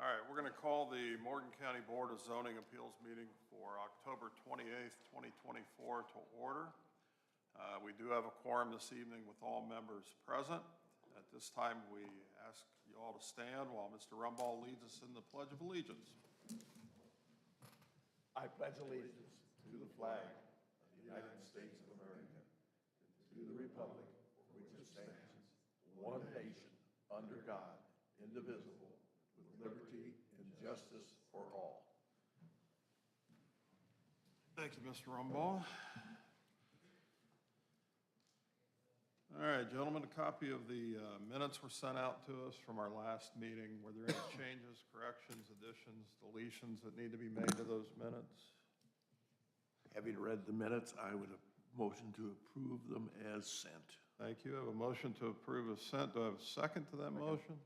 All right, we're going to call the Morgan County Board of Zoning Appeals meeting for October 28th, 2024 to order. We do have a quorum this evening with all members present. At this time, we ask you all to stand while Mr. Rumball leads us in the Pledge of Allegiance. I pledge allegiance to the flag of the United States of America, and to the republic for which it stands, one nation, under God, indivisible, with liberty and justice for all. Thank you, Mr. Rumball. All right, gentlemen, a copy of the minutes were sent out to us from our last meeting. Were there any changes, corrections, additions, deletions that need to be made to those minutes? Having read the minutes, I would motion to approve them as sent. Thank you. I have a motion to approve as sent. Do I have a second to that motion?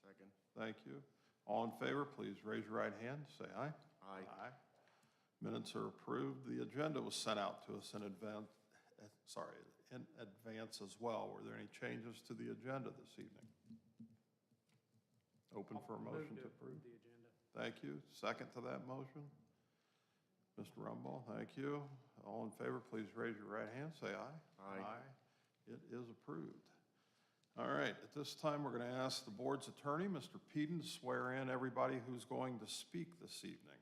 Second. Thank you. All in favor, please raise your right hand. Say aye. Aye. Aye. Minutes are approved. The agenda was sent out to us in advance, as well. Were there any changes to the agenda this evening? Open for a motion to approve the agenda. Thank you. Second to that motion? Mr. Rumball, thank you. All in favor, please raise your right hand. Say aye. Aye. It is approved. All right, at this time, we're going to ask the board's attorney, Mr. Peden, to swear in everybody who's going to speak this evening.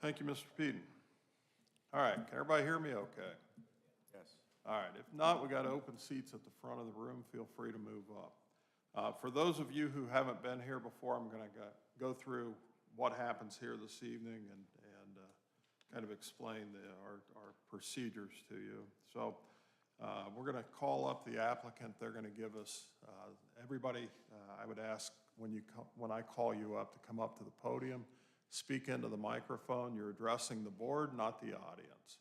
Thank you, Mr. Peden. All right, can everybody hear me okay? Yes. All right, if not, we got open seats at the front of the room. Feel free to move up. For those of you who haven't been here before, I'm going to go through what happens here this evening and kind of explain our procedures to you. So we're going to call up the applicant. They're going to give us, everybody, I would ask when I call you up to come up to the podium, speak into the microphone. You're addressing the board, not the audience.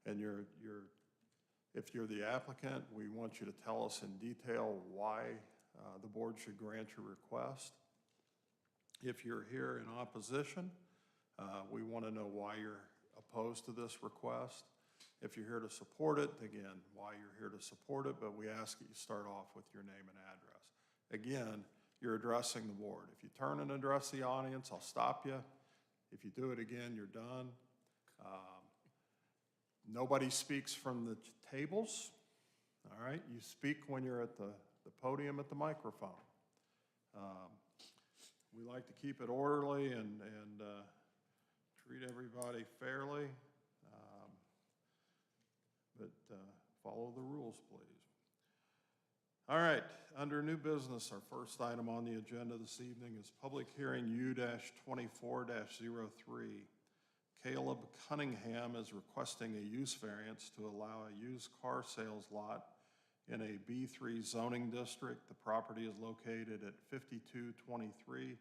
And if you're the applicant, we want you to tell us in detail why the board should grant your request. If you're here in opposition, we want to know why you're opposed to this request. If you're here to support it, again, why you're here to support it, but we ask that you start off with your name and address. Again, you're addressing the board. If you turn and address the audience, I'll stop you. If you do it again, you're done. Nobody speaks from the tables, all right? You speak when you're at the podium at the microphone. We like to keep it orderly and treat everybody fairly, but follow the rules, please. All right, under new business, our first item on the agenda this evening is public hearing U-24-03. Caleb Cunningham is requesting a use variance to allow a used car sales lot in a B3 zoning district. The property is located at 5223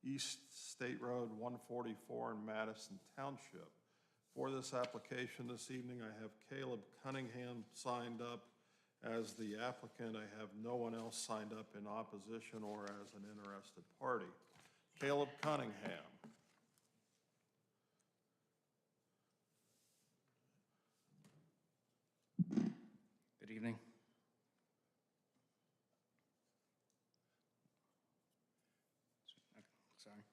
East State Road 144 in Madison Township. For this application this evening, I have Caleb Cunningham signed up as the applicant. I have no one else signed up in opposition or as an interested party. Caleb Cunningham. Good evening. Sorry.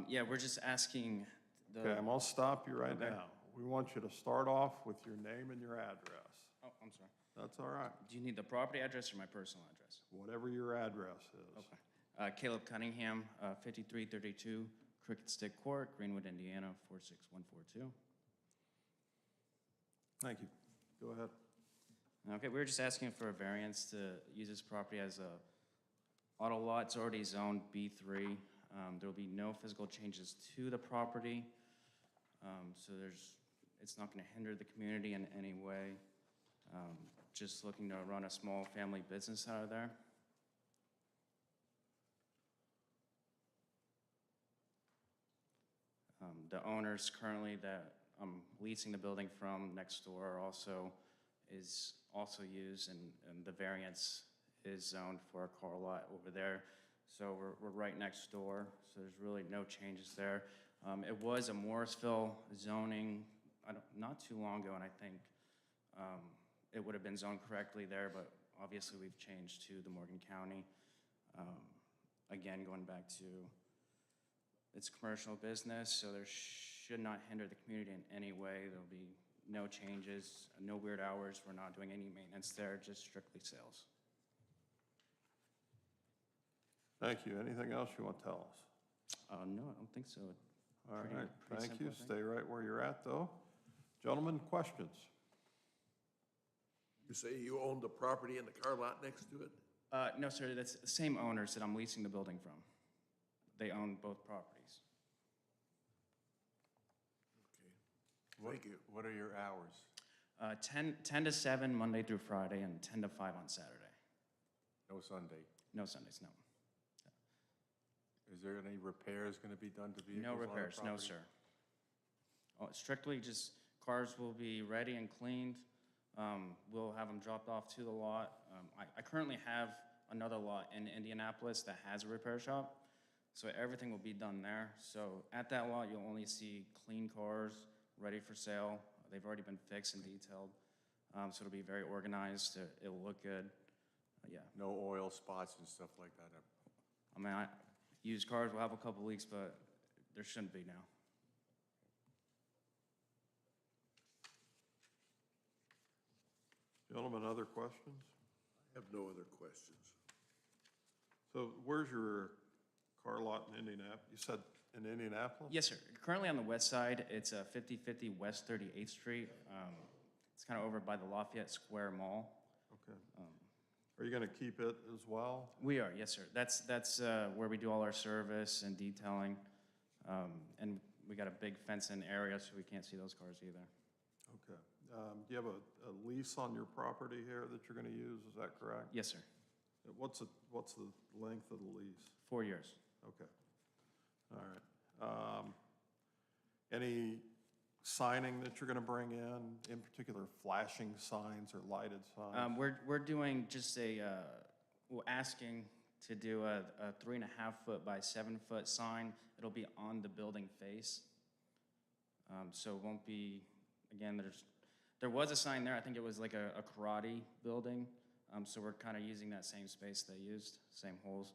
Yeah, we're just asking the... Okay, I'm going to stop you right now. We want you to start off with your name and your address. Oh, I'm sorry. That's all right. Do you need the property address or my personal address? Whatever your address is. Okay. Caleb Cunningham, 5332 Crooked Stick Court, Greenwood, Indiana, 46142. Thank you. Go ahead. Okay, we were just asking for a variance to use this property as a auto lot. It's already zoned B3. There will be no physical changes to the property. So it's not going to hinder the community in any way. Just looking to run a small family business out of there. The owners currently that I'm leasing the building from next door also is also used, and the variance is zoned for a car lot over there. So we're right next door, so there's really no changes there. It was a Morrisville zoning, not too long ago, and I think it would have been zoned correctly there, but obviously we've changed to the Morgan County. Again, going back to it's commercial business, so there should not hinder the community in any way. There'll be no changes, no weird hours. We're not doing any maintenance there, just strictly sales. Thank you. Anything else you want to tell us? No, I don't think so. All Pretty- right, pretty thank you. simple, I think. Stay right where you're at, though. Gentlemen, questions? You say you own the property and the car lot next to it? No, sir, that's the same owners that I'm leasing the building from. They own both properties. Okay. Thank you. What are your hours? 10 to 7 Monday through Friday, and 10 to 5 on Saturday. No Sunday. No Sundays, no. Is there any repairs going to be done to vehicles No on the repairs, no, property? sir. Oh, strictly just cars will be ready and cleaned. We'll have them dropped off to the lot. I currently have another lot in Indianapolis that has a repair shop, so everything will be done there. So at that lot, you'll only see clean cars, ready for sale. They've already been fixed and detailed, so it'll be very organized. It'll look good. Yeah, No oil spots and stuff like that? I mean, used cars will have a couple leaks, but there shouldn't be now. Gentlemen, other questions? I have no other questions. So where's your car lot in Indianapolis? You said in Indianapolis? Yes, sir. Currently on the west side, it's 5050 West 38th Street. It's kind of over by the Lafayette Square Mall. Okay. Are you going to keep it as well? We are, yes, sir. That's where we do all our service and detailing. And we got a big fenced-in area, so we can't see those cars either. Okay. Do you have a lease on your property here that you're going to use? Is that correct? Yes, sir. What's the length of the lease? 4 years. Okay. All right. Any signing that you're going to bring in particular flashing signs or lighted signs? We're doing just we're asking to do a 3.5 foot by 7 foot sign. It'll be on the building face. So it won't be, again, there was a sign there. I think it was like a karate building. So we're kind of using that same space they used, same holes.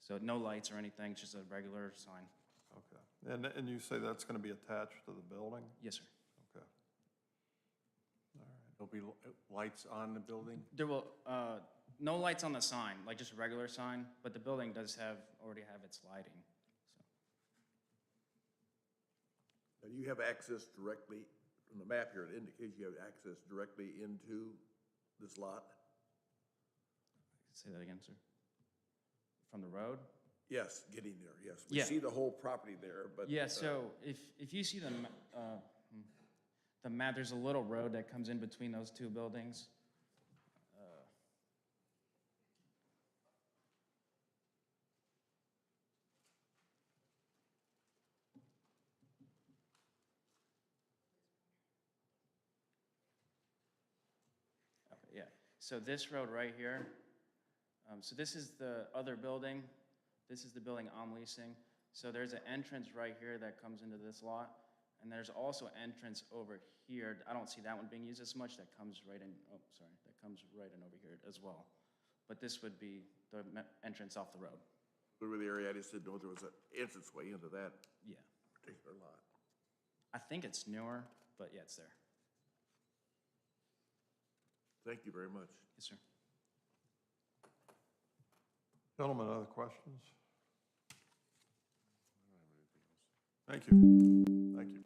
So no lights or anything, just a regular sign. Okay. And you say that's going to be attached to the building? Yes, sir. Okay. All right. There'll be lights on the building? There will, no lights on the sign, like just a regular sign, but the building does already have its lighting, so. Now, you have access directly, from the map here, it indicates you have access directly into this lot? Say that again, sir? From the road? Yes, getting there, yes. We Yeah. see the whole property there, but. Yeah, so if you see the map, there's a little road that comes in between those two buildings. Okay, yeah, so this road right here, so this is the other building. This is the building I'm leasing. So there's an entrance right here that comes into this lot. And there's also entrance over here. I don't see that one being used as much. That comes right in, oh, sorry, that comes right in over here as well. But this would be the entrance off the road. Over the area, I just didn't know there was an entranceway into that Yeah. particular lot. I think it's newer, but yeah, it's there. Thank you very much. Yes, sir. Gentlemen, other questions? Thank you. Thank you.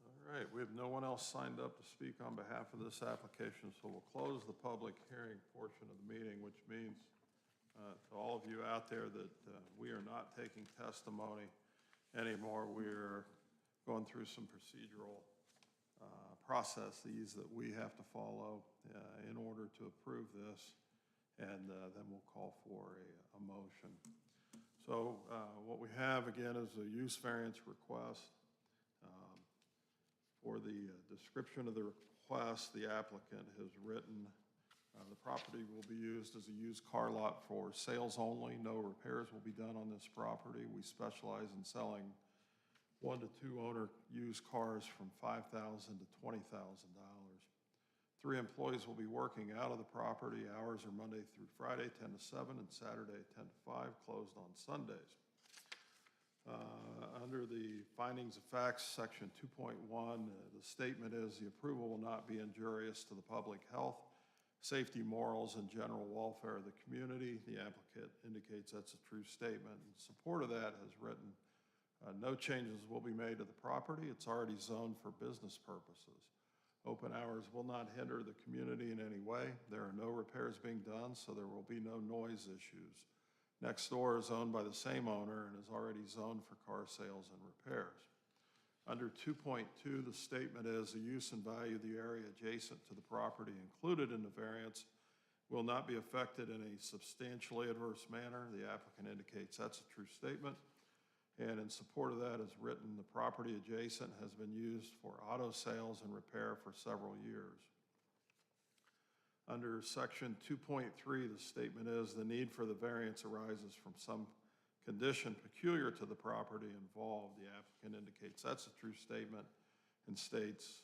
All right, we have no one else signed up to speak on behalf of this application, so we'll close the public hearing portion of the meeting, which means to all of you out there that we are not taking testimony anymore. We're going through some procedural processes that we have to follow in order to approve this, and then we'll call for a motion. So what we have, again, is a use variance request. For the description of the request, the applicant has written, the property will be used as a used car lot for sales only. No repairs will be done on this property. We specialize in selling 1 to 2 owner used cars from $5,000 to $20,000. 3 employees will be working out of the property. Hours are Monday through Friday, 10 to 7, and Saturday, 10 to 5, closed on Sundays. Under the findings of facts, section 2.1, the statement is the approval will not be injurious to the public health, safety, morals, and general welfare of the community. The applicant indicates that's a true statement. In support of that has written, no changes will be made to the property. It's already zoned for business purposes. Open hours will not hinder the community in any way. There are no repairs being done, so there will be no noise issues. Next door is owned by the same owner and is already zoned for car sales and repairs. Under 2.2, the statement is the use and value of the area adjacent to the property included in the variance will not be affected in a substantially adverse manner. The applicant indicates that's a true statement. And in support of that is written, the property adjacent has been used for auto sales and repair for several years. Under section 2.3, the statement is the need for the variance arises from some condition peculiar to the property involved. The applicant indicates that's a true statement and states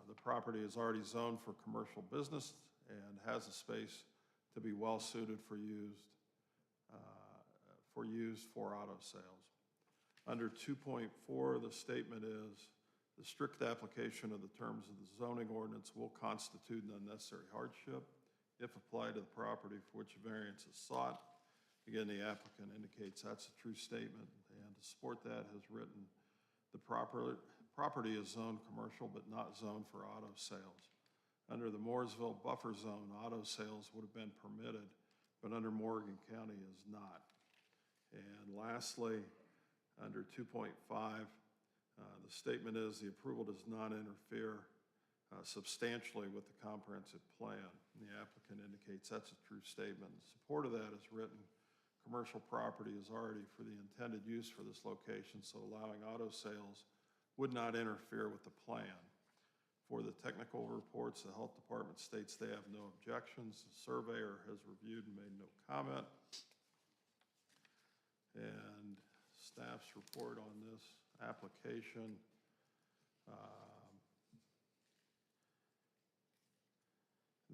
the property is already zoned for commercial business and has a space to be well suited for use for auto sales. Under 2.4, the statement is the strict application of the terms of the zoning ordinance will constitute an unnecessary hardship if applied to the property for which a variance is sought. Again, the applicant indicates that's a true statement, and to support that has written, the property is zoned commercial but not zoned for auto sales. Under the Mooresville buffer zone, auto sales would have been permitted, but under Morgan County is not. And lastly, under 2.5, the statement is the approval does not interfere substantially with the comprehensive plan. And the applicant indicates that's a true statement. In support of that is written, commercial property is already for the intended use for this location, so allowing auto sales would not interfere with the plan. For the technical reports, the health department states they have no objections. The surveyor has reviewed and made no comment. And staff's report on this application.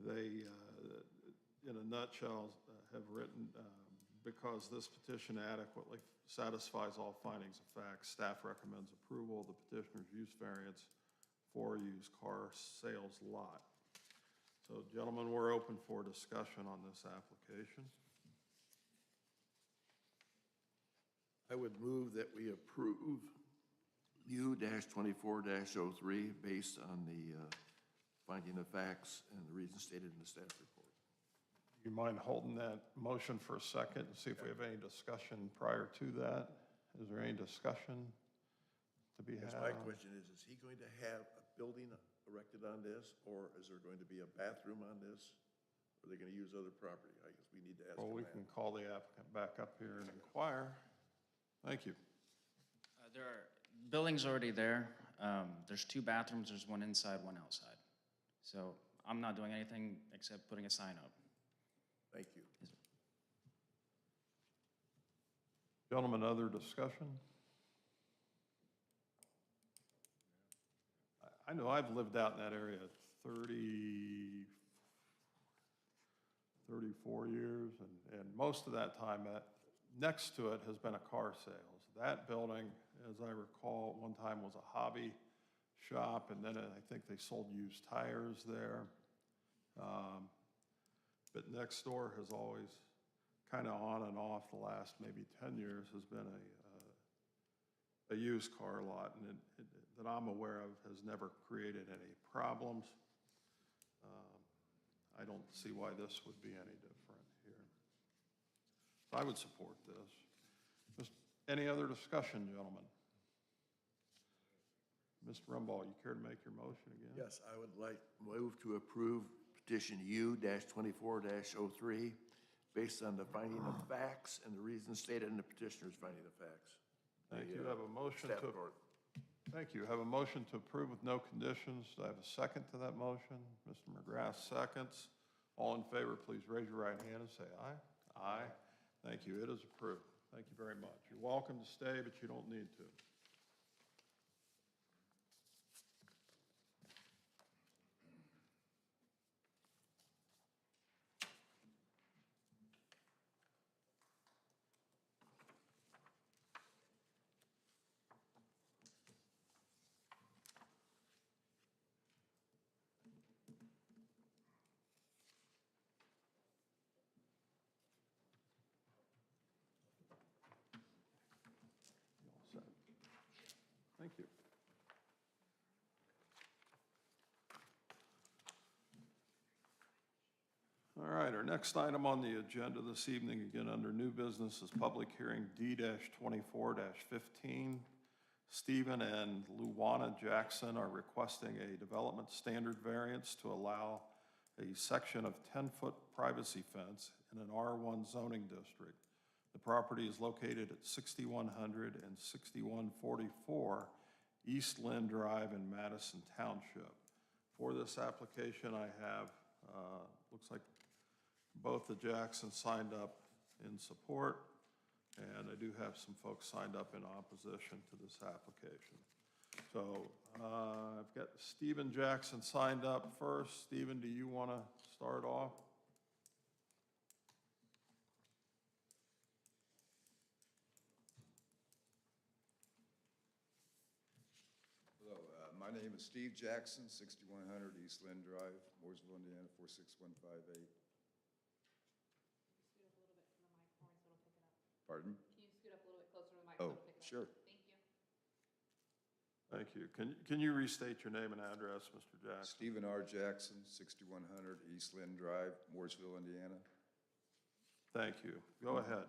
They, in a nutshell, have written, because this petition adequately satisfies all findings of fact, staff recommends approval of the petitioner's use variance for a used car sales lot. So, gentlemen, we're open for discussion on this application. I would move that we approve U-24-03 based on the finding of facts and the reasons stated in the staff report. You mind holding that motion for a second and see if we have any discussion prior to that? Is there any discussion to be had? Yes, my question is he going to have a building erected on this, or is there going to be a bathroom on this? Or are they going to use other property? I guess we need to ask Well, him we that. can call the applicant back up here and inquire. Thank you. There are buildings already there. There's 2 bathrooms. There's one inside, one outside. So I'm not doing anything except putting a sign up. Thank you. Gentlemen, other discussion? I know I've lived out in that area 34 years, and most of that time, next to it has been a car sales. That building, as I recall, at one time was a hobby shop, and then I think they sold used tires there. But next door has always, kind of on and off the last maybe 10 years, has been a used car lot, and that I'm aware of has never created any problems. I don't see why this would be any different here. So I would support this. Any other discussion, gentlemen? Mr. Rumbaugh, you care to make your motion again? Yes, I would like move to approve petition U-24-03 based on the finding of facts and the reasons stated in the petitioner's finding of facts. Thank you. The, Have a motion staff to, report. thank you. Have a motion to approve with no conditions. Do I have a second to that motion? Mr. McGrath seconds. All in favor, please raise your right hand and say aye. Aye. Thank you. It is approved. Thank you very much. You're welcome to stay, but you don't need to. You all set? Thank you. All right, our next item on the agenda this evening, again, under new business, is public hearing D-24-15. Stephen and Luana Jackson are requesting a development standard variance to allow a section of 10-foot privacy fence in an R1 zoning district. The property is located at 6100 and 6144 East Lynn Drive in Madison Township. For this application, I have, looks like both the Jacksons signed up in support, and I do have some folks signed up in opposition to this application. So I've got Stephen Jackson signed up first. Stephen, do you want to start off? Hello, my name is Steve Jackson, 6100 East Lynn Drive, Mooresville, Indiana, 46158. Pardon? Can you scoot up a little bit closer to the mic? Oh, so it'll pick it up? sure. Thank you. Thank you. Can you restate your name and address, Mr. Jackson? Stephen R. Jackson, 6100 East Lynn Drive, Mooresville, Indiana. Thank you. Go ahead.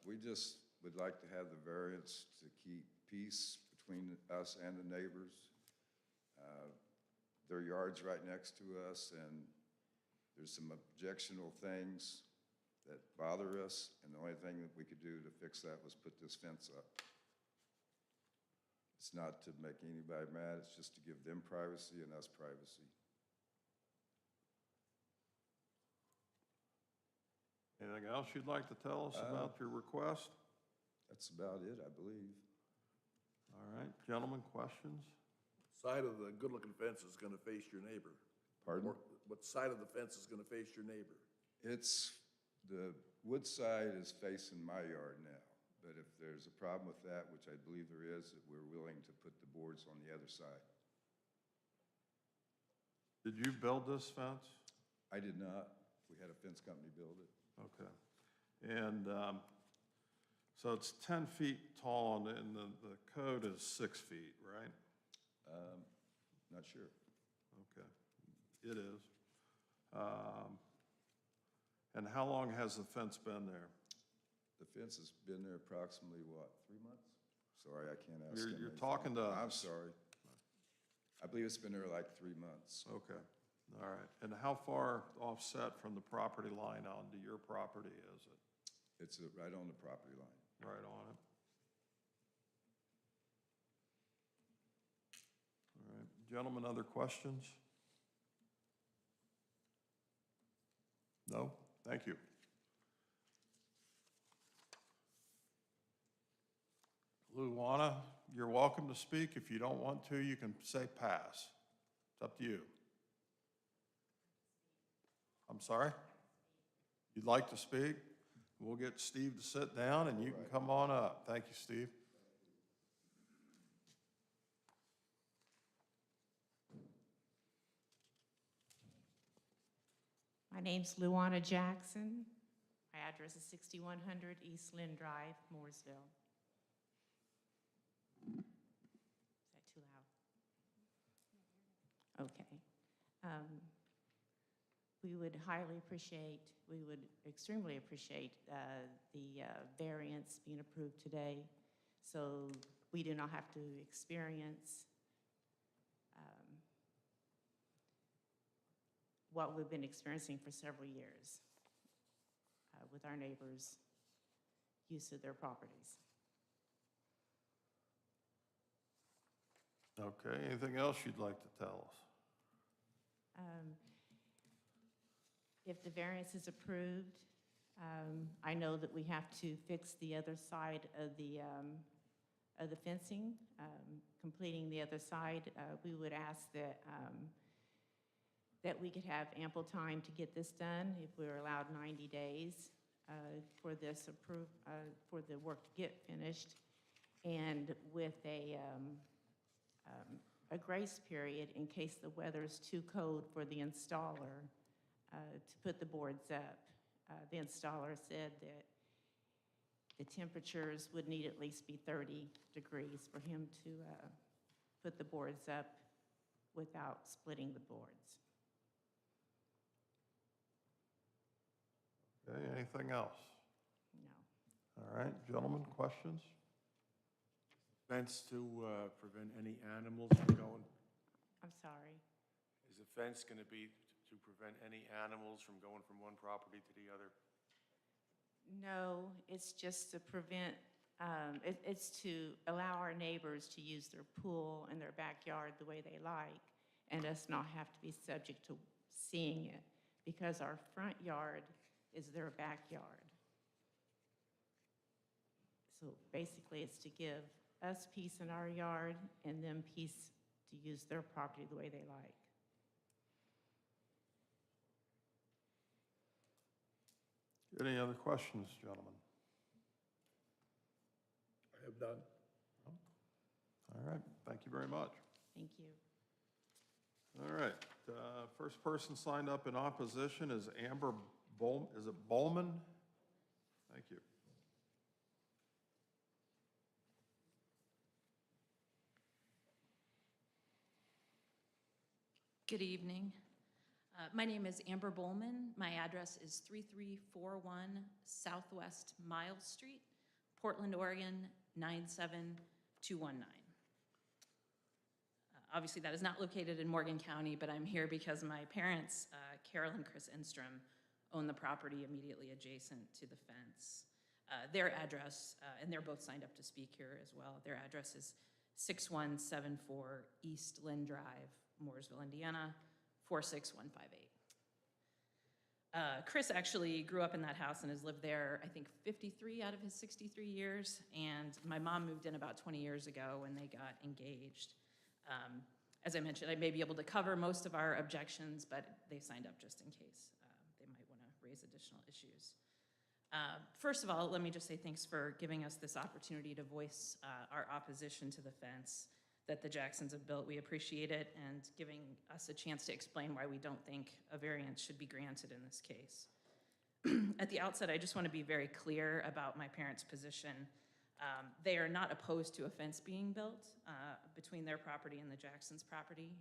We just would like to have the variance to keep peace between us and the neighbors. Their yard's right next to us, and there's some objectionable things that bother us, and the only thing that we could do to fix that was put this fence up. It's not to make anybody mad, it's just to give them privacy and us privacy. Anything else you'd like to tell us about your request? That's about it, I believe. All right, gentlemen, questions? Side of the good-looking fence is gonna face your neighbor? Pardon? Or what side of the fence is gonna face your neighbor? The wood side is facing my yard now, but if there's a problem with that, which I believe there is, that we're willing to put the boards on the other side. Did you build this fence? I did not. We had a fence company build it. Okay. And so it's 10 feet tall, and the code is 6 feet, right? Not sure. Okay, it is. And how long has the fence been there? The fence has been there approximately, what, 3 months? Sorry, I can't ask him You're anything. talking to us. I'm sorry. I believe it's been there like 3 months. Okay, all right. And how far offset from the property line onto your property is it? It's right on the property line. Right on it? All right, gentlemen, other questions? No? Thank you. Luana, you're welcome to speak. If you don't want to, you can say pass. It's up to you. I'm sorry? You'd like to speak? We'll get Steve to sit down and you can come on up. Thank you, Steve. My name's Luana Jackson. My address is 6100 East Lynn Drive, Mooresville. Is that too loud? Okay. We would extremely appreciate the variance being approved today, so we do not have to experience what we've been experiencing for several years. with our neighbors' use of their properties. Okay, anything else you'd like to tell us? If the variance is approved, I know that we have to fix the other side of the fencing, completing the other side. We would ask that we could have ample time to get this done if we were allowed 90 days for the work to get finished, and with a grace period in case the weather is too cold for the installer to put the boards up. The installer said that the temperatures would need at least be 30 degrees for him to put the boards up without splitting the boards. Okay, anything else? No. All right, gentlemen, questions? Fence to prevent any animals from going? I'm sorry. Is the fence going to be to prevent any animals from going from one property to the other? No, it's just to prevent, it's to allow our neighbors to use their pool and their backyard the way they like, and us not have to be subject to seeing it, because our front yard is their backyard. So basically, it's to give us peace in our yard and them peace to use their property the way they like. Any other questions, gentlemen? I have none. All right, thank you very much. Thank you. All right, first person signed up in opposition is Amber is it Bowman? Thank you. Good evening. My name is Amber Bowman. My address is 3341 Southwest Miles Street, Portland, Oregon, 97219. Obviously, that is not located in Morgan County, but I'm here because my parents, Carol and Chris Enstrom, own the property immediately adjacent to the fence. Their address, and they're both signed up to speak here as well, their address is 6174 East Lynn Drive, Mooresville, Indiana, 46158. Chris actually grew up in that house and has lived there, I think, 53 out of his 63 years, and my mom moved in about 20 years ago when they got engaged. As I mentioned, I may be able to cover most of our objections, but they signed up just in case they might want to raise additional issues. First of all, let me just say thanks for giving us this opportunity to voice our opposition to the fence that the Jacksons have built. We appreciate it, and giving us a chance to explain why we don't think a variance should be granted in this case. At the outset, I just want to be very clear about my parents' position. They are not opposed to a fence being built between their property and the Jacksons' property.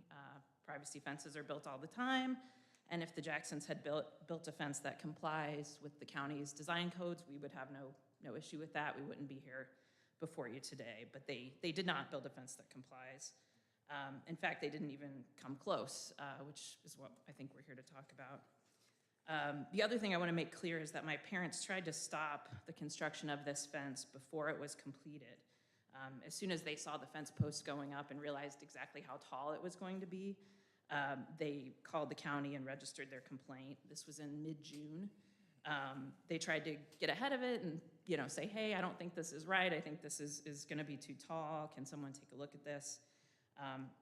Privacy fences are built all the time, and if the Jacksons had built a fence that complies with the county's design codes, we would have no issue with that. We wouldn't be here before you today, but they did not build a fence that complies. In fact, they didn't even come close, which is what I think we're here to talk about. The other thing I want to make clear is that my parents tried to stop the construction of this fence before it was completed. As soon as they saw the fence posts going up and realized exactly how tall it was going to be, they called the county and registered their complaint. This was in mid-June. They tried to get ahead of it and say, hey, I don't think this is right. I think this is going to be too tall. Can someone take a look at this?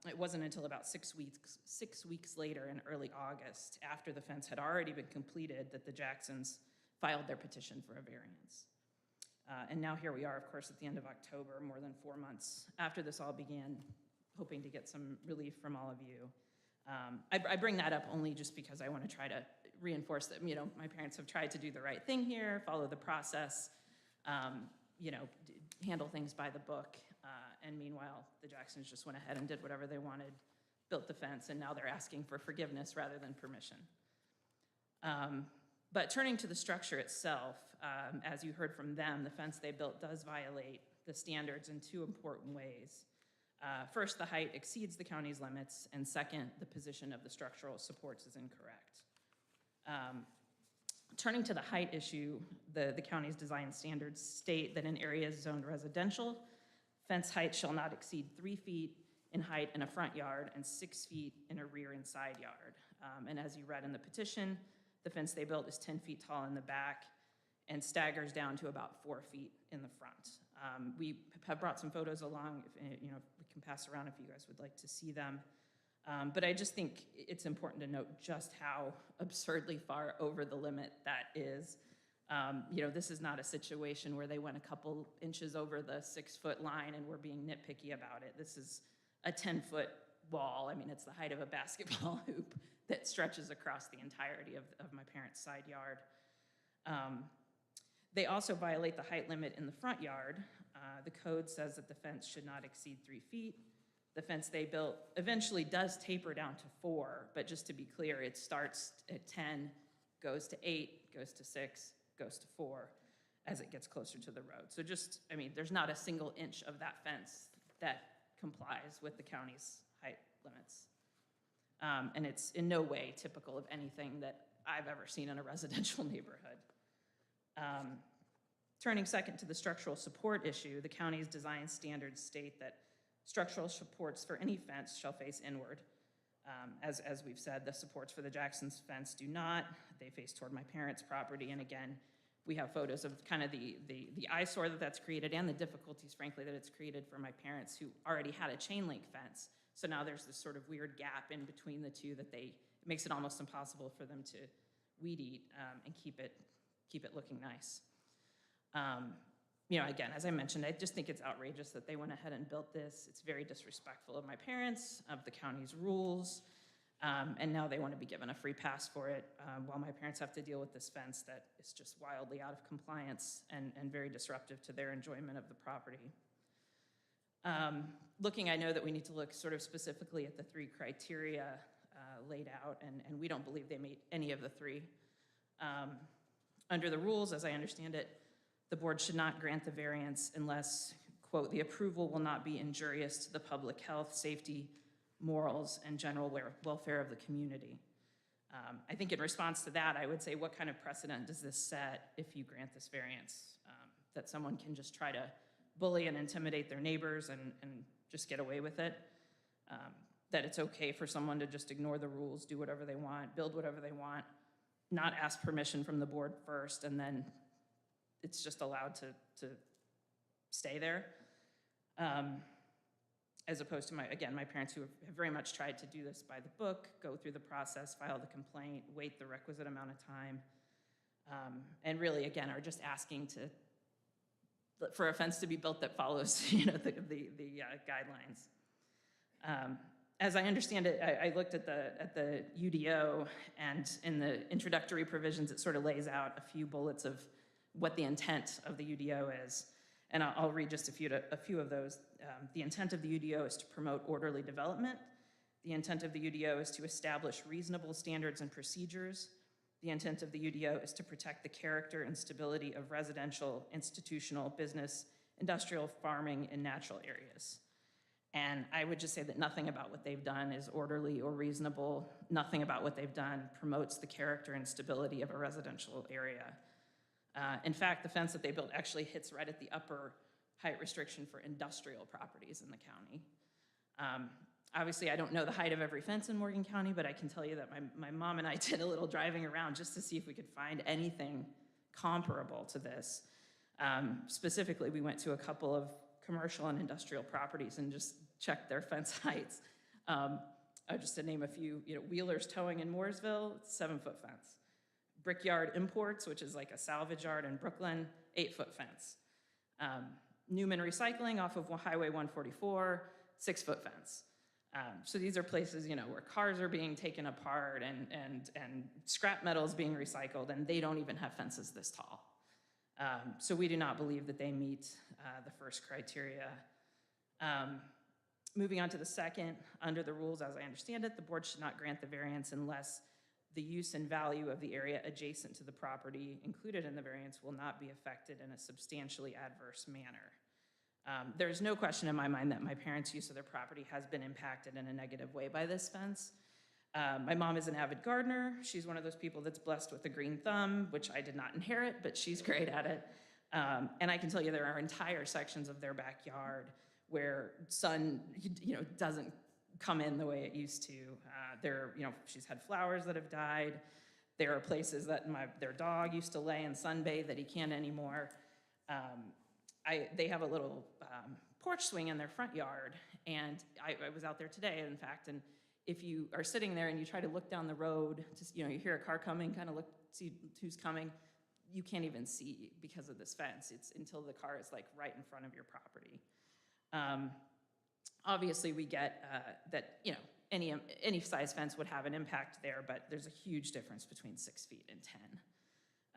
It wasn't until about 6 weeks later in early August, after the fence had already been completed, that the Jacksons filed their petition for a variance. And now here we are, of course, at the end of October, more than 4 months after this all began, hoping to get some relief from all of you. I bring that up only just because I want to try to reinforce that, my parents have tried to do the right thing here, follow the process, handle things by the book. And meanwhile, the Jacksons just went ahead and did whatever they wanted, built the fence, and now they're asking for forgiveness rather than permission. But turning to the structure itself, as you heard from them, the fence they built does violate the standards in 2 important ways. First, the height exceeds the county's limits, and second, the position of the structural supports is incorrect. Turning to the height issue, the county's design standards state that in areas zoned residential, fence height shall not exceed 3 feet in height in a front yard and 6 feet in a rear and side yard. And as you read in the petition, the fence they built is 10 feet tall in the back and staggers down to about 4 feet in the front. We have brought some photos along, if, we can pass around if you guys would like to see them. But I just think it's important to note just how absurdly far over the limit that is. This is not a situation where they went a couple inches over the 6-foot line and we're being nitpicky about it. This is a 10-foot wall. I mean, it's the height of a basketball hoop that stretches across the entirety of my parents' side yard. They also violate the height limit in the front yard. The code says that the fence should not exceed 3 feet. The fence they built eventually does taper down to 4, but just to be clear, it starts at 10, goes to 8, goes to 6, goes to 4 as it gets closer to the road. So there's not a single inch of that fence that complies with the county's height limits. And it's in no way typical of anything that I've ever seen in a residential neighborhood. Turning second to the structural support issue, the county's design standards state that structural supports for any fence shall face inward. As we've said, the supports for the Jackson's fence do not. They face toward my parents' property. And again, we have photos of kind of the eyesore that's created and the difficulties, frankly, that it's created for my parents who already had a chain link fence. So now there's this sort of weird gap in between the two that it makes it almost impossible for them to weed eat and keep it looking nice. Again, as I mentioned, I just think it's outrageous that they went ahead and built this. It's very disrespectful of my parents, of the county's rules, and now they want to be given a free pass for it, while my parents have to deal with this fence that is just wildly out of compliance and very disruptive to their enjoyment of the property. I know that we need to look sort of specifically at the 3 criteria laid out, and we don't believe they meet any of the 3. Under the rules, as I understand it, the board should not grant the variance unless, quote, the approval will not be injurious to the public health, safety, morals, and general welfare of the community. I think in response to that, I would say, what kind of precedent does this set if you grant this variance? That someone can just try to bully and intimidate their neighbors and just get away with it? That it's okay for someone to just ignore the rules, do whatever they want, build whatever they want, not ask permission from the board first, and then it's just allowed to stay there? As opposed to my parents who have very much tried to do this by the book, go through the process, file the complaint, wait the requisite amount of time, and really, again, are just asking for a fence to be built that follows, the guidelines. As I understand it, I looked at the UDO, and in the introductory provisions, it sort of lays out a few bullets of what the intent of the UDO is. And I'll read just a few of those. The intent of the UDO is to promote orderly development. The intent of the UDO is to establish reasonable standards and procedures. The intent of the UDO is to protect the character and stability of residential, institutional, business, industrial, farming, and natural areas. And I would just say that nothing about what they've done is orderly or reasonable. Nothing about what they've done promotes the character and stability of a residential area. In fact, the fence that they built actually hits right at the upper height restriction for industrial properties in the county. Obviously, I don't know the height of every fence in Morgan County, but I can tell you that my mom and I did a little driving around just to see if we could find anything comparable to this. Specifically, we went to a couple of commercial and industrial properties and just checked their fence heights. Just to name a few, Wheeler's Towing in Mooresville, 7-foot fence. Brickyard Imports, which is like a salvage yard in Brooklyn, 8-foot fence. Newman Recycling off of Highway 144, 6-foot fence. So these are places, where cars are being taken apart and scrap metal is being recycled, and they don't even have fences this tall. So we do not believe that they meet the first criteria. Moving on to the second, under the rules, as I understand it, the board should not grant the variance unless the use and value of the area adjacent to the property included in the variance will not be affected in a substantially adverse manner. There is no question in my mind that my parents' use of their property has been impacted in a negative way by this fence. My mom is an avid gardener. She's one of those people that's blessed with a green thumb, which I did not inherit, but she's great at it. And I can tell you there are entire sections of their backyard where sun, doesn't come in the way it used to. She's had flowers that have died. There are places that their dog used to lay and sunbathe that he can't anymore. They have a little porch swing in their front yard, and I was out there today, in fact, and if you are sitting there and you try to look down the road, you hear a car coming, kind of look, see who's coming, you can't even see because of this fence. It's until the car is like right in front of your property. Obviously, we get that, any size fence would have an impact there, but there's a huge difference between 6 feet and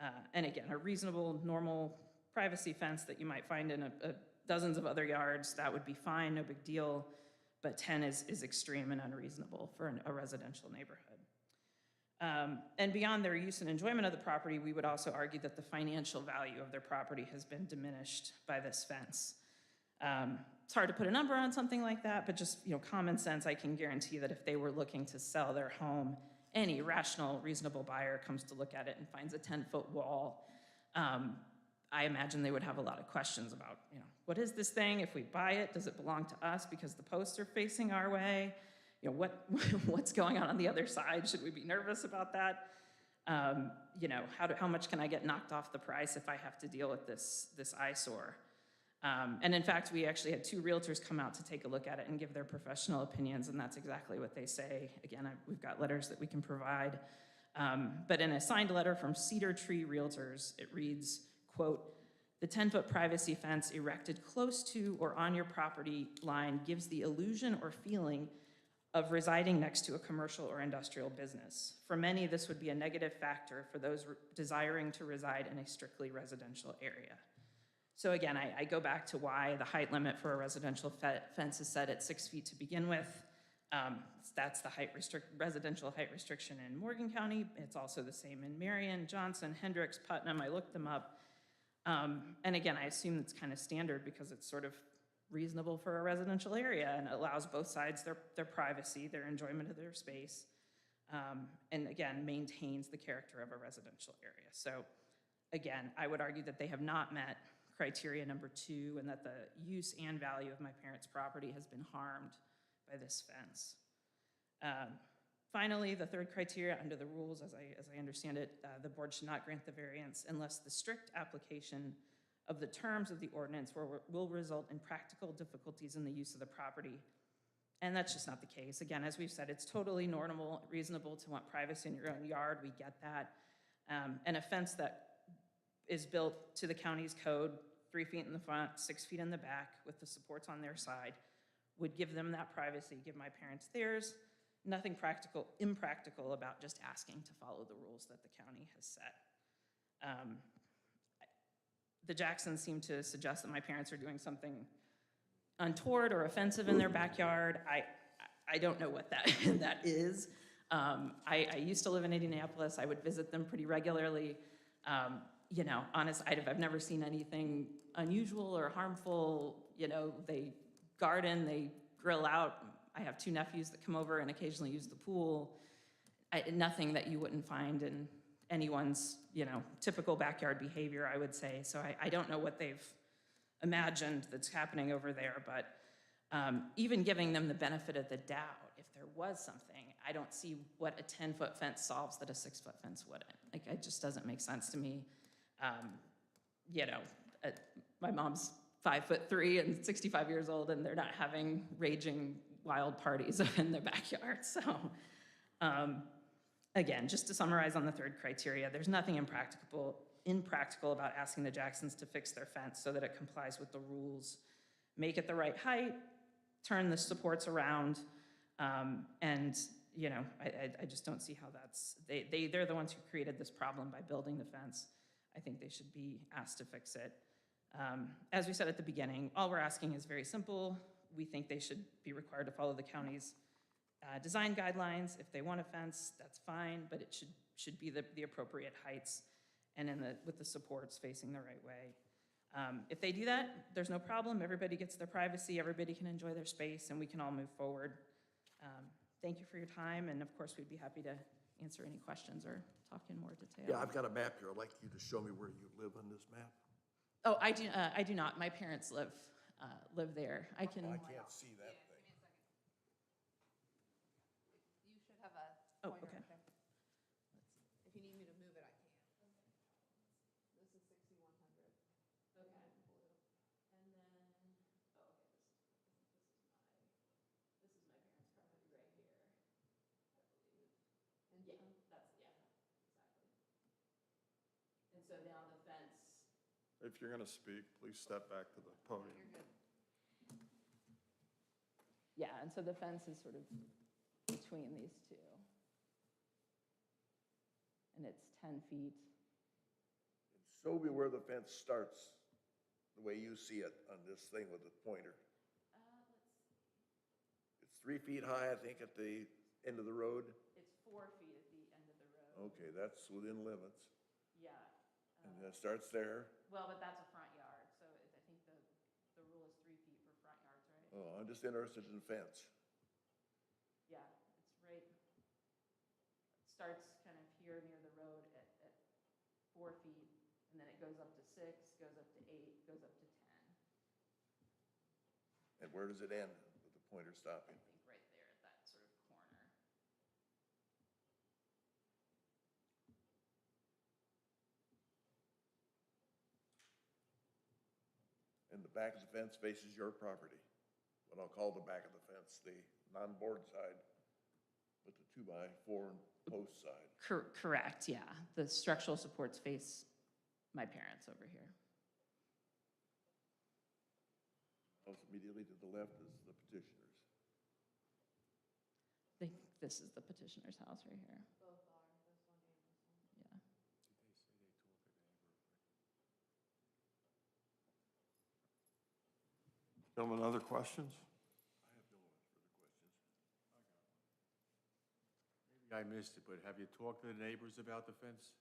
10. And again, a reasonable, normal privacy fence that you might find in dozens of other yards, that would be fine, no big deal. But 10 is extreme and unreasonable for a residential neighborhood. And beyond their use and enjoyment of the property, we would also argue that the financial value of their property has been diminished by this fence. It's hard to put a number on something like that, but just common sense, I can guarantee that if they were looking to sell their home, any rational, reasonable buyer comes to look at it and finds a 10-foot wall. I imagine they would have a lot of questions about, what is this thing? If we buy it, does it belong to us because the posts are facing our way? What's going on the other side? Should we be nervous about that? How much can I get knocked off the price if I have to deal with this eyesore? And in fact, we actually had 2 realtors come out to take a look at it and give their professional opinions, and that's exactly what they say. Again, we've got letters that we can provide. But in a signed letter from Cedar Tree Realtors, it reads, quote, "The 10-foot privacy fence erected close to or on your property line gives the illusion or feeling of residing next to a commercial or industrial business. For many, this would be a negative factor for those desiring to reside in a strictly residential area." So again, I go back to why the height limit for a residential fence is set at 6 feet to begin with. That's the residential height restriction in Morgan County. It's also the same in Marion, Johnson, Hendricks, Putnam. I looked them up. And again, I assume it's kind of standard because it's sort of reasonable for a residential area and allows both sides their privacy, their enjoyment of their space, and again, maintains the character of a residential area. So again, I would argue that they have not met criteria number 2 and that the use and value of my parents' property has been harmed by this fence. Finally, the 3rd criteria under the rules, as I understand it, the board should not grant the variance unless the strict application of the terms of the ordinance will result in practical difficulties in the use of the property. And that's just not the case. Again, as we've said, it's totally normal, reasonable to want privacy in your own yard. We get that. And a fence that is built to the county's code, 3 feet in the front, 6 feet in the back, with the supports on their side, would give them that privacy, give my parents theirs. Nothing impractical about just asking to follow the rules that the county has set. The Jacksons seem to suggest that my parents are doing something untoward or offensive in their backyard. I don't know what that is. I used to live in Indianapolis. I would visit them pretty regularly. I've never seen anything unusual or harmful. They garden, they grill out. I have 2 nephews that come over and occasionally use the pool. Nothing that you wouldn't find in anyone's, typical backyard behavior, I would say. So I don't know what they've imagined that's happening over there, but even giving them the benefit of the doubt, if there was something, I don't see what a 10-foot fence solves that a 6-foot fence wouldn't. It just doesn't make sense to me. My mom's 5'3" and 65 years old, and they're not having raging wild parties in their backyard. So again, just to summarize on the 3rd criteria, there's nothing impractical about asking the Jacksons to fix their fence so that it complies with the rules. Make it the right height, turn the supports around, and I just don't see how they're the ones who created this problem by building the fence. I think they should be asked to fix it. As we said at the beginning, all we're asking is very simple. We think they should be required to follow the county's design guidelines. If they want a fence, that's fine, but it should be the appropriate heights and with the supports facing the right way. If they do that, there's no problem. Everybody gets their privacy, everybody can enjoy their space, and we can all move forward. Thank you for your time, and of course, we'd be happy to answer any questions or talk in more detail. Yeah, I've got a map here. I'd like you to show me where you live on this map. Oh, I do not. My parents live there. I can, Oh, I can't see that thing. You should have a Oh, pointer. okay. If you need me to move it, I can. This is 6100. Okay. Blue. And then, oh, okay, this is my parents' property right here, I believe. And Yeah, exactly. And so now the fence. If you're going to speak, please step back to the podium. you're good. Yeah, and so the fence is sort of between these two. And it's 10 feet. Show me where the fence starts, the way you see it on this thing with the pointer. It's 3 feet high, I think, at the end of the road. It's 4 feet at the end of the road. Okay, that's within limits. Yeah. And it starts there. Well, but that's a front yard, so I think the rule is 3 feet for front yards, right? Oh, I'm just interested in fence. Yeah, it's right, it starts kind of here near the road at 4 feet, and then it goes up to 6, goes up to 8, goes up to 10. And where does it end with the pointer I stopping? think right there at that sort of corner. And the back of the fence faces your property. What I'll call the back of the fence, the non-board side, but the 2x4 post side. Correct, yeah. The structural supports face my parents over here. House immediately to the left is the petitioner's. I think this is the petitioner's house right here. Both are, this one and this one. Yeah. Gentlemen, other questions? I have no further questions. Maybe I missed it, but have you talked to the neighbors about the fence?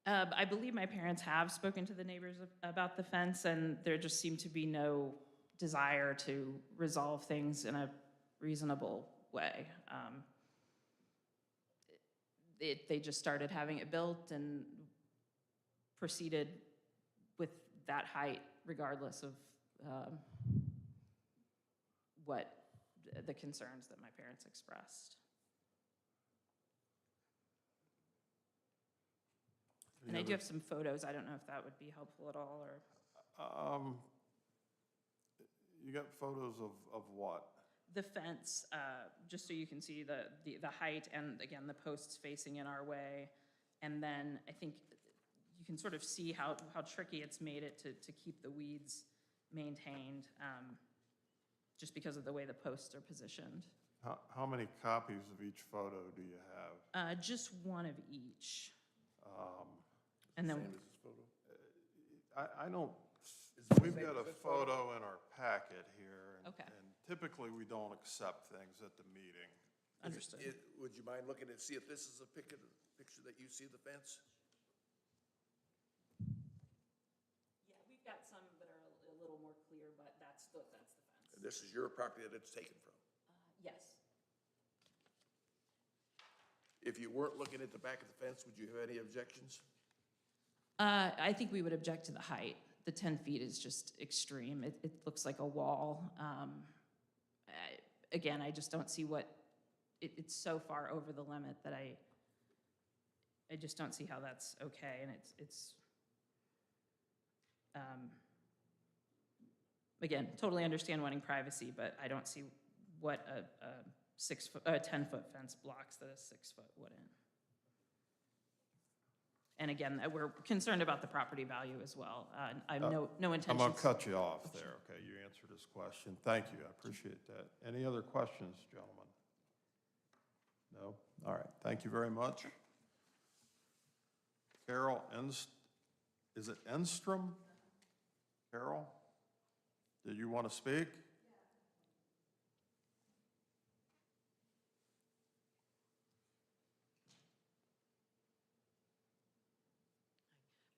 I believe my parents have spoken to the neighbors about the fence, and there just seemed to be no desire to resolve things in a reasonable way. They just started having it built and proceeded with that height regardless of what the concerns that my parents expressed. And I do have some photos. I don't know if that would be helpful at all, or. You got photos of what? The fence, just so you can see the height and, again, the posts facing in our way. And then I think you can sort of see how tricky it's made it to keep the weeds maintained, just because of the way the posts are positioned. How many copies of each photo do you have? Just one of each. And then, Same as this photo? I don't, Is it the we've same got as a this photo? photo in our packet here. Okay. And typically, we don't accept things at the meeting. understood. Would you mind looking and see if this is a picture that you see of the fence? Yeah, we've got some that are a little more clear, but that's the fence. And this is your property that it's taken from. Yes. If you weren't looking at the back of the fence, would you have any objections? I think we would object to the height. The 10 feet is just extreme. It looks like a wall. Again, I just don't see it's so far over the limit that I just don't see how that's okay. And it's again, totally understand wanting privacy, but I don't see what a 10-foot fence blocks that a 6-foot wouldn't. And again, we're concerned about the property value as well. I have no I'm intentions. going to cut you off there, okay? You answered his question. Thank you, I appreciate that. Any other questions, gentlemen? No? All right, thank you very much. Carol is it Enstrom? Carol, did you want to speak?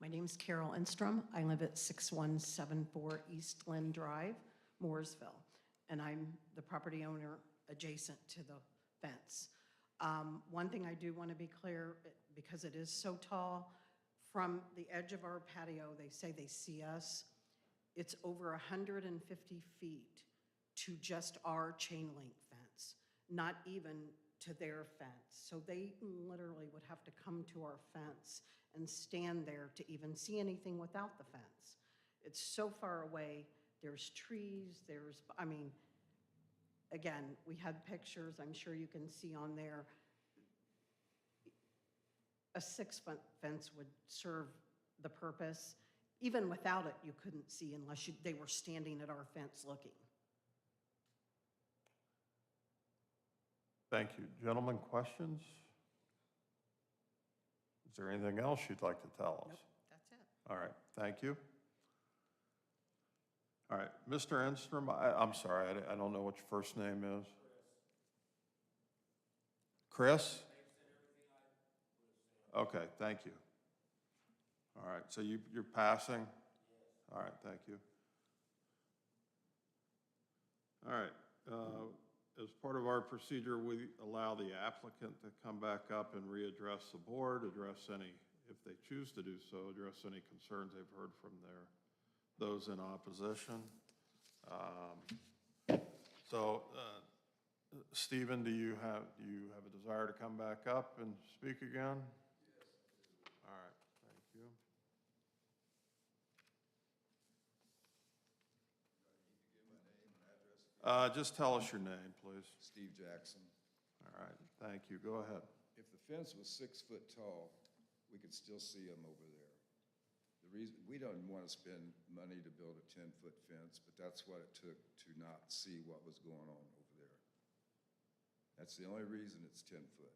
My name's Carol Enstrom. I live at 6174 East Glen Drive, Mooresville. And I'm the property owner adjacent to the fence. One thing I do want to be clear, because it is so tall, from the edge of our patio, they say they see us. It's over 150 feet to just our chain link fence, not even to their fence. So they literally would have to come to our fence and stand there to even see anything without the fence. It's so far away. There's trees, I mean, again, we had pictures, I'm sure you can see on there. A 6-foot fence would serve the purpose. Even without it, you couldn't see unless they were standing at our fence looking. Thank you. Gentlemen, questions? Is there anything else you'd like to tell us? Nope, that's it. All right, thank you. All right, Mr. Enstrom, I'm sorry, I don't know what your first name is. Chris? Okay, thank you. All right, so you're passing? All right, thank you. All right, as part of our procedure, we allow the applicant to come back up and readdress the board, address any, if they choose to do so, address any concerns they've heard from those in opposition. Stephen, do you have a desire to come back up and speak again? Yes. All right, thank you. Just tell us your name, please. Steve Jackson. All right, thank you. Go ahead. If the fence was 6 foot tall, we could still see them over there. The reason, we don't want to spend money to build a 10-foot fence, but that's what it took to not see what was going on over there. That's the only reason it's 10 foot.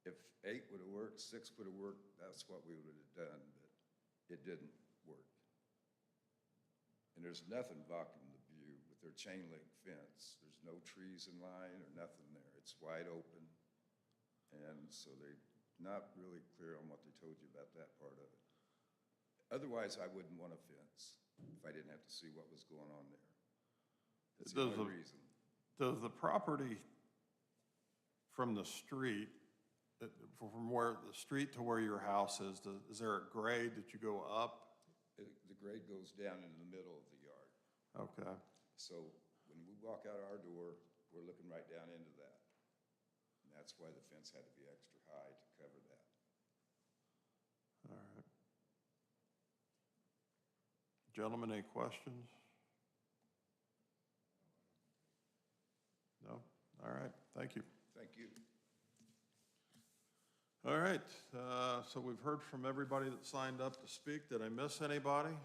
If 8 would have worked, 6 would have worked, that's what we would have done, but it didn't work. And there's nothing blocking the view with their chain link fence. There's no trees in line or nothing there. It's wide open. And so they're not really clear on what they told you about that part of it. Otherwise, I wouldn't want a fence if I didn't have to see what was going on there. That's the only reason. Does the property from the street, from where the street to where your house is there a grade that you go up? The grade goes down into the middle of the yard. Okay. So when we walk out our door, we're looking right down into that. And that's why the fence had to be extra high to cover that. All right. Gentlemen, any questions? No? All right, thank you. Thank you. All right, so we've heard from everybody that signed up to speak. Did I miss anybody?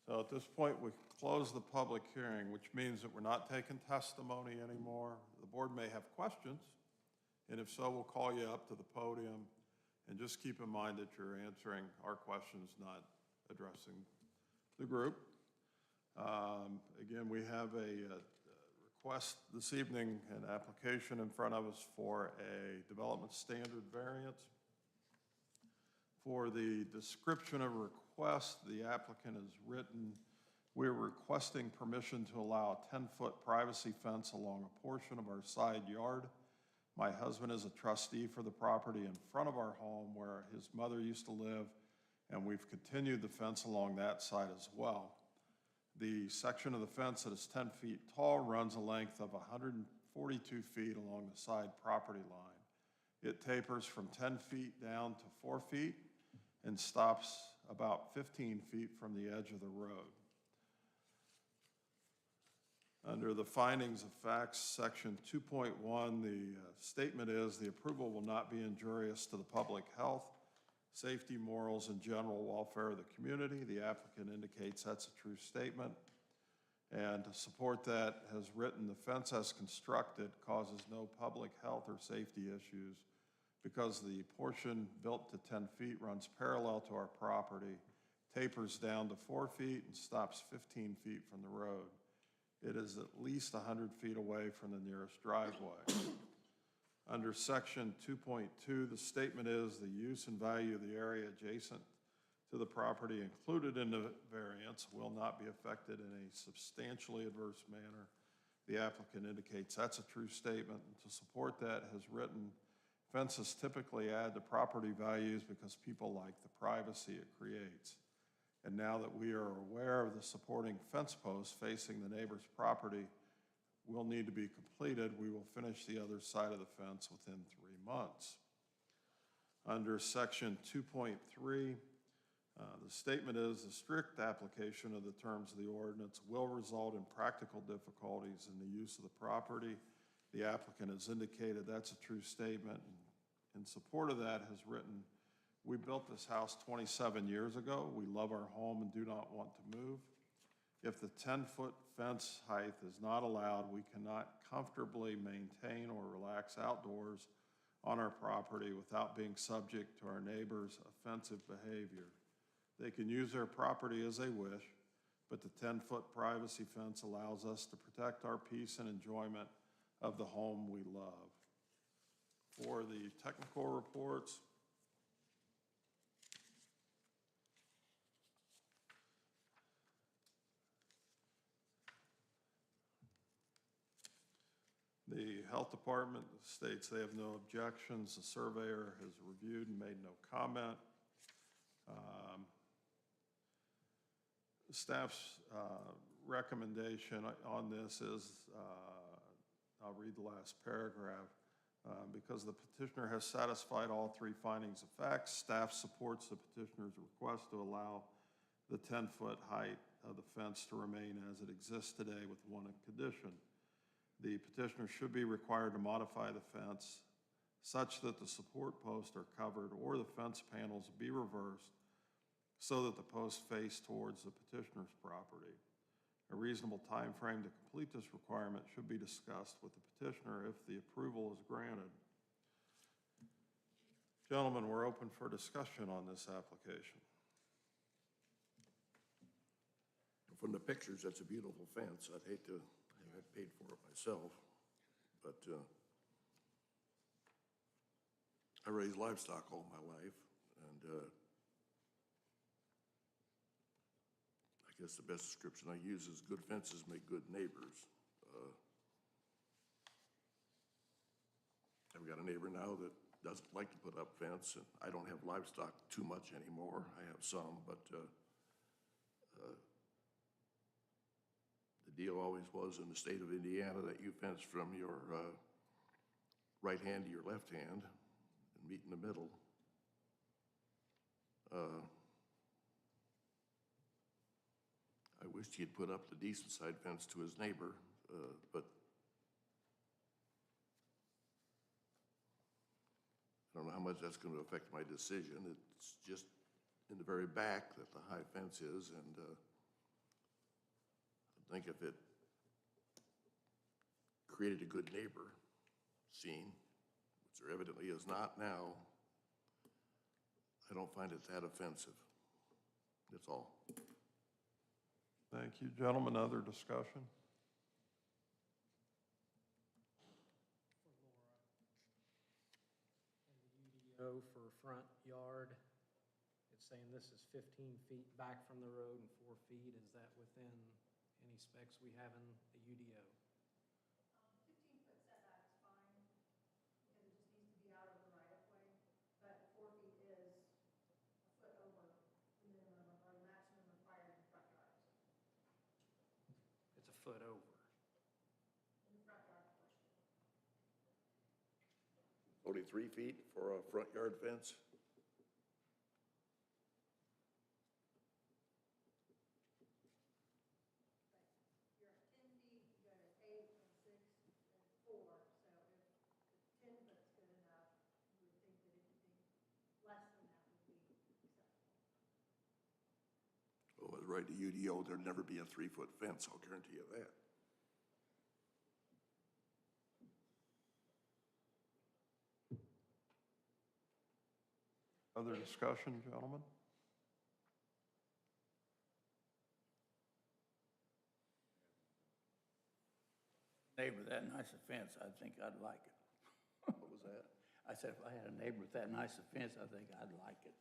So at this point, we close the public hearing, which means that we're not taking testimony anymore. The board may have questions, and if so, we'll call you up to the podium. And just keep in mind that you're answering our questions, not addressing the group. Again, we have a request this evening, an application in front of us for a development standard variance. For the description of request, the applicant has written, we're requesting permission to allow a 10-foot privacy fence along a portion of our side yard. My husband is a trustee for the property in front of our home where his mother used to live, and we've continued the fence along that side as well. The section of the fence that is 10 feet tall runs a length of 142 feet along the side property line. It tapers from 10 feet down to 4 feet and stops about 15 feet from the edge of the road. Under the findings of facts, section 2.1, the statement is the approval will not be injurious to the public health, safety, morals, and general welfare of the community. The applicant indicates that's a true statement. And to support that, has written the fence as constructed causes no public health or safety issues because the portion built to 10 feet runs parallel to our property, tapers down to 4 feet, and stops 15 feet from the road. It is at least 100 feet away from the nearest driveway. Under section 2.2, the statement is the use and value of the area adjacent to the property included in the variance will not be affected in a substantially adverse manner The applicant indicates that's a true statement, and to support that has written, fences typically add to property values because people like the privacy it creates. And now that we are aware of the supporting fence posts facing the neighbor's property will need to be completed, we will finish the other side of the fence within 3 months. Under section 2.3, the statement is the strict application of the terms of the ordinance will result in practical difficulties in the use of the property. The applicant has indicated that's a true statement. In support of that has written, we built this house 27 years ago. We love our home and do not want to move. If the 10-foot fence height is not allowed, we cannot comfortably maintain or relax outdoors on our property without being subject to our neighbors' offensive behavior. They can use their property as they wish, but the 10-foot privacy fence allows us to protect our peace and enjoyment of the home we love. For the technical reports, the health department states they have no objections. The surveyor has reviewed and made no comment. Staff's recommendation on this is, I'll read the last paragraph. Because the petitioner has satisfied all 3 findings of fact, staff supports the petitioner's request to allow the 10-foot height of the fence to remain as it exists today with one condition. The petitioner should be required to modify the fence such that the support posts are covered or the fence panels be reversed so that the posts face towards the petitioner's property. A reasonable time frame to complete this requirement should be discussed with the petitioner if the approval is granted. Gentlemen, we're open for discussion on this application. From the pictures, that's a beautiful fence. I'd hate to have paid for it myself, but I raised livestock all my life, and I guess the best description I use is good fences make good neighbors. I've got a neighbor now that doesn't like to put up fence, and I don't have livestock too much anymore. I have some, but the deal always was in the state of Indiana that you fence from your right hand to your left hand and meet in the middle. I wished he'd put up the decent side fence to his neighbor, but I don't know how much that's going to affect my decision. It's just in the very back that the high fence is, and I think if it created a good neighbor scene, which there evidently is not now, I don't find it that offensive. That's all. Thank you, gentlemen. Other discussion? UDO for front yard, it's saying this is 15 feet back from the road and 4 feet. Is that within any specs we have in the UDO? 15-foot setback is fine, because it just needs to be out of the right-of-way, but 4 feet is a foot over the minimum or the maximum required in front yards, It's a foot over. in the front yard portion. Only 3 feet for a front yard fence? You're at 10 feet, you go to 8 and 6 and 4, so if 10 foot's good enough, you would think that anything less than that would be acceptable. Oh, it's right to UDO, there'd never be a 3-foot fence, I'll guarantee you that. Other discussion, gentlemen? Neighbor with that nice a fence, I think I'd like it. What was that? I said, if I had a neighbor with that nice a fence, I think I'd like it.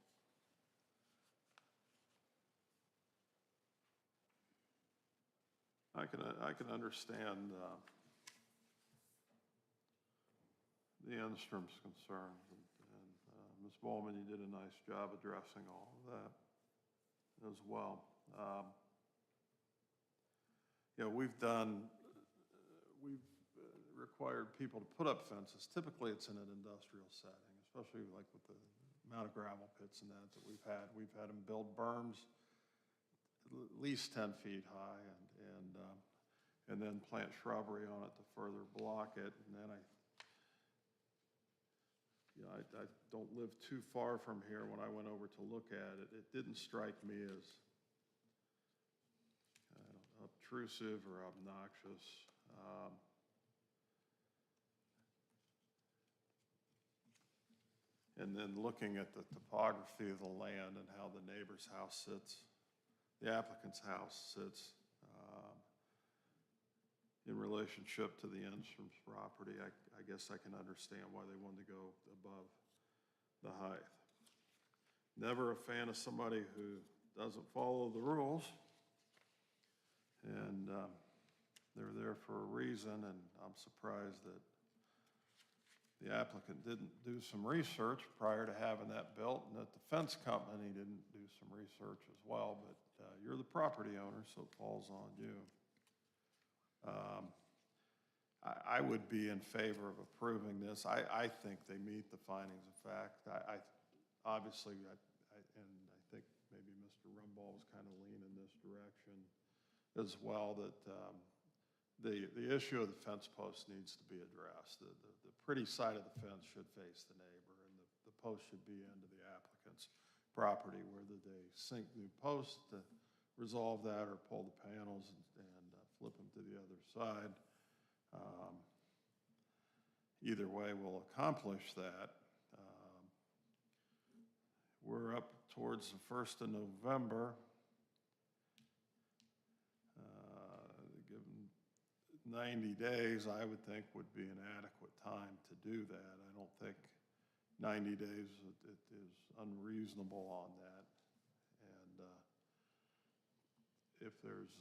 I can understand the Enstrom's concerns. And Ms. Bowman, you did a nice job addressing all of that as well. We've required people to put up fences. Typically, it's in an industrial setting, especially like with the amount of gravel pits and that we've had. We've had them build berms at least 10 feet high and then plant shrubbery on it to further block it. And then I don't live too far from here. When I went over to look at it, it didn't strike me as obtrusive or obnoxious. And then looking at the topography of the land and how the neighbor's house sits, the applicant's house sits in relationship to the Enstrom's property, I guess I can understand why they wanted to go above the height. Never a fan of somebody who doesn't follow the rules. And they're there for a reason, and I'm surprised that the applicant didn't do some research prior to having that built, and that the fence company didn't do some research as well, but you're the property owner, so it falls on you. I would be in favor of approving this. I think they meet the findings of fact. Obviously, and I think maybe Mr. Rumball was kind of leaning this direction as well, that the issue of the fence post needs to be addressed. The pretty side of the fence should face the neighbor, and the post should be into the applicant's property. Whether they sink new posts to resolve that or pull the panels and flip them to the other side, either way will accomplish that. We're up towards the 1st of November. Given 90 days, I would think would be an adequate time to do that. I don't think 90 days it is unreasonable on that. And if there's,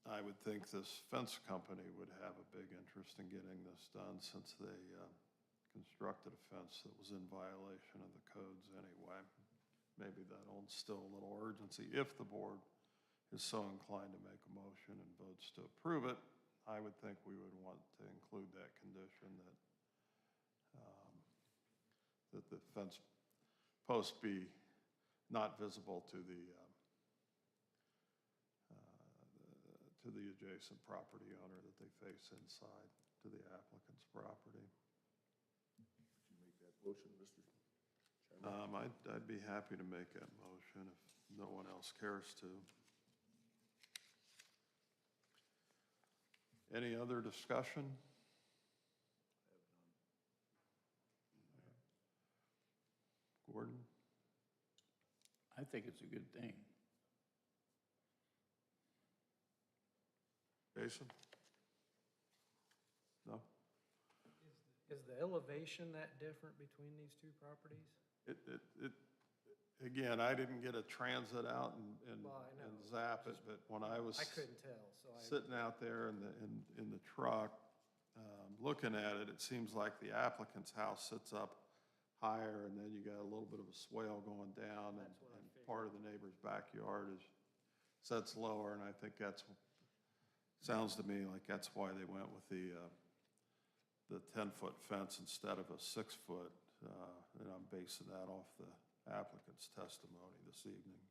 I would think this fence company would have a big interest in getting this done, since they constructed a fence that was in violation of the codes anyway. Maybe that'll instill a little urgency. If the board is so inclined to make a motion and votes to approve it, I would think we would want to include that condition that the fence post be not visible to the adjacent property owner, that they face inside to the applicant's property. Would you make that motion, Mr. Chairman? I'd be happy to make that motion if no one else cares to. Any other discussion? Gordon? I think it's a good thing. Jason? No? Is the elevation that different between these two properties? Again, I didn't get a transit out and Well, I know. zap it, but when I was I couldn't tell, so sitting out there in the truck, looking at it, it seems like the applicant's house sits up higher, and then you got a little bit of a swale going down, and part of the neighbor's backyard sets lower, and I think sounds to me like that's why they went with the 10-foot fence instead of a 6-foot, and I'm basing that off the applicant's testimony this evening.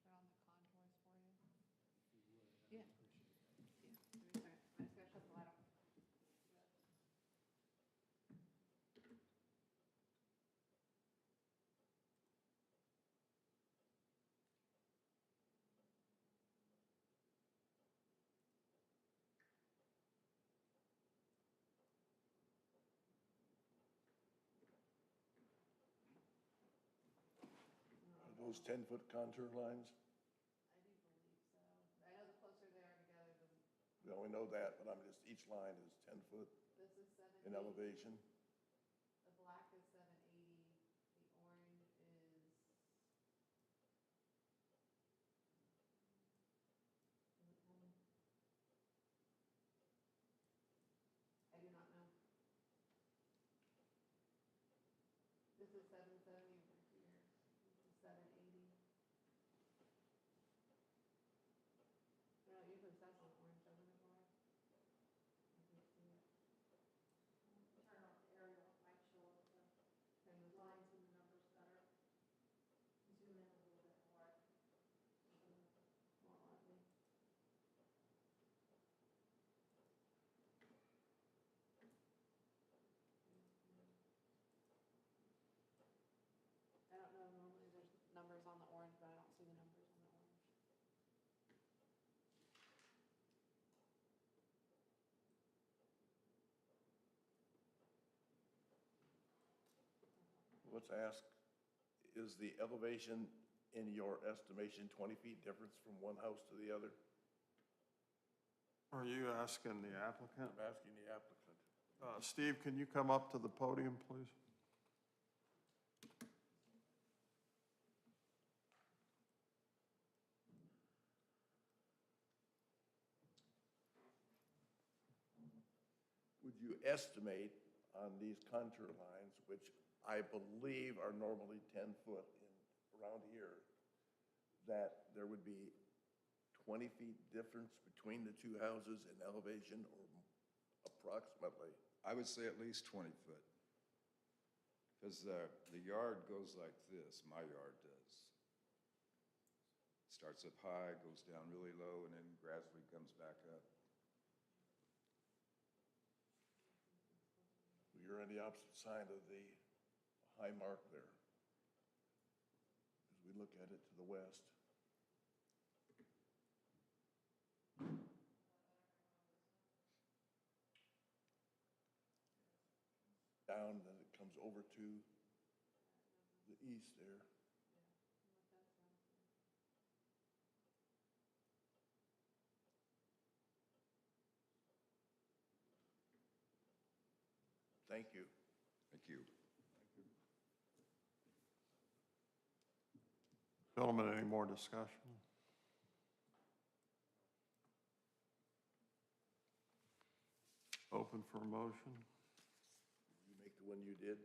You want me to turn on the contours for you? Yeah. Give me a second. I just gotta shut the light off. Are those 10-foot contour lines? I do believe so. I know the closer they are together, We only know that, but each line is 10 foot this is 780. in elevation. The black is 780. The orange is. Does it tell me? let's ask, is the elevation in your estimation 20 feet difference from one house to the other? Are you asking the applicant? I'm asking the applicant. Steve, can you come up to the podium, please? Would you estimate on these contour lines, which I believe are normally 10 foot around here, that there would be 20 feet difference between the two houses in elevation, or approximately? I would say at least 20 foot. Because the yard goes like this, my yard does. Starts up high, goes down really low, and then gradually comes back up. You're on the opposite side of the high mark there, as we look at it to the west. Down, then it comes over to the east there. Thank you. Thank you. Gentlemen, any more discussion? Open for a motion? You make the one you did?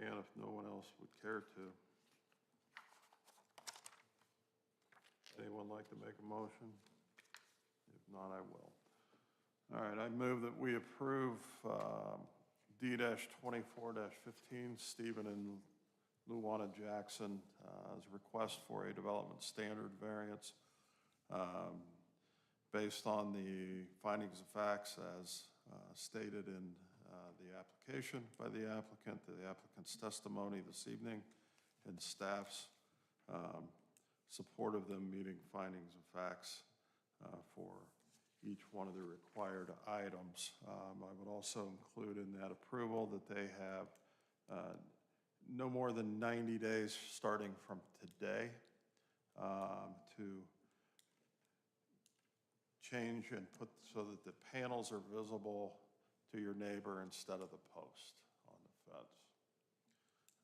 Can if no one else would care to. Anyone like to make a motion? If not, I will. All right, I move that we approve D-24-15, Stephen and Luana Jackson, as a request for a development standard variance based on the findings of facts as stated in the application by the applicant's testimony this evening, and staff's support of them meeting findings of facts for each one of the required items. I would also include in that approval that they have no more than 90 days starting from today to change and put so that the panels are visible to your neighbor instead of the post on the fence.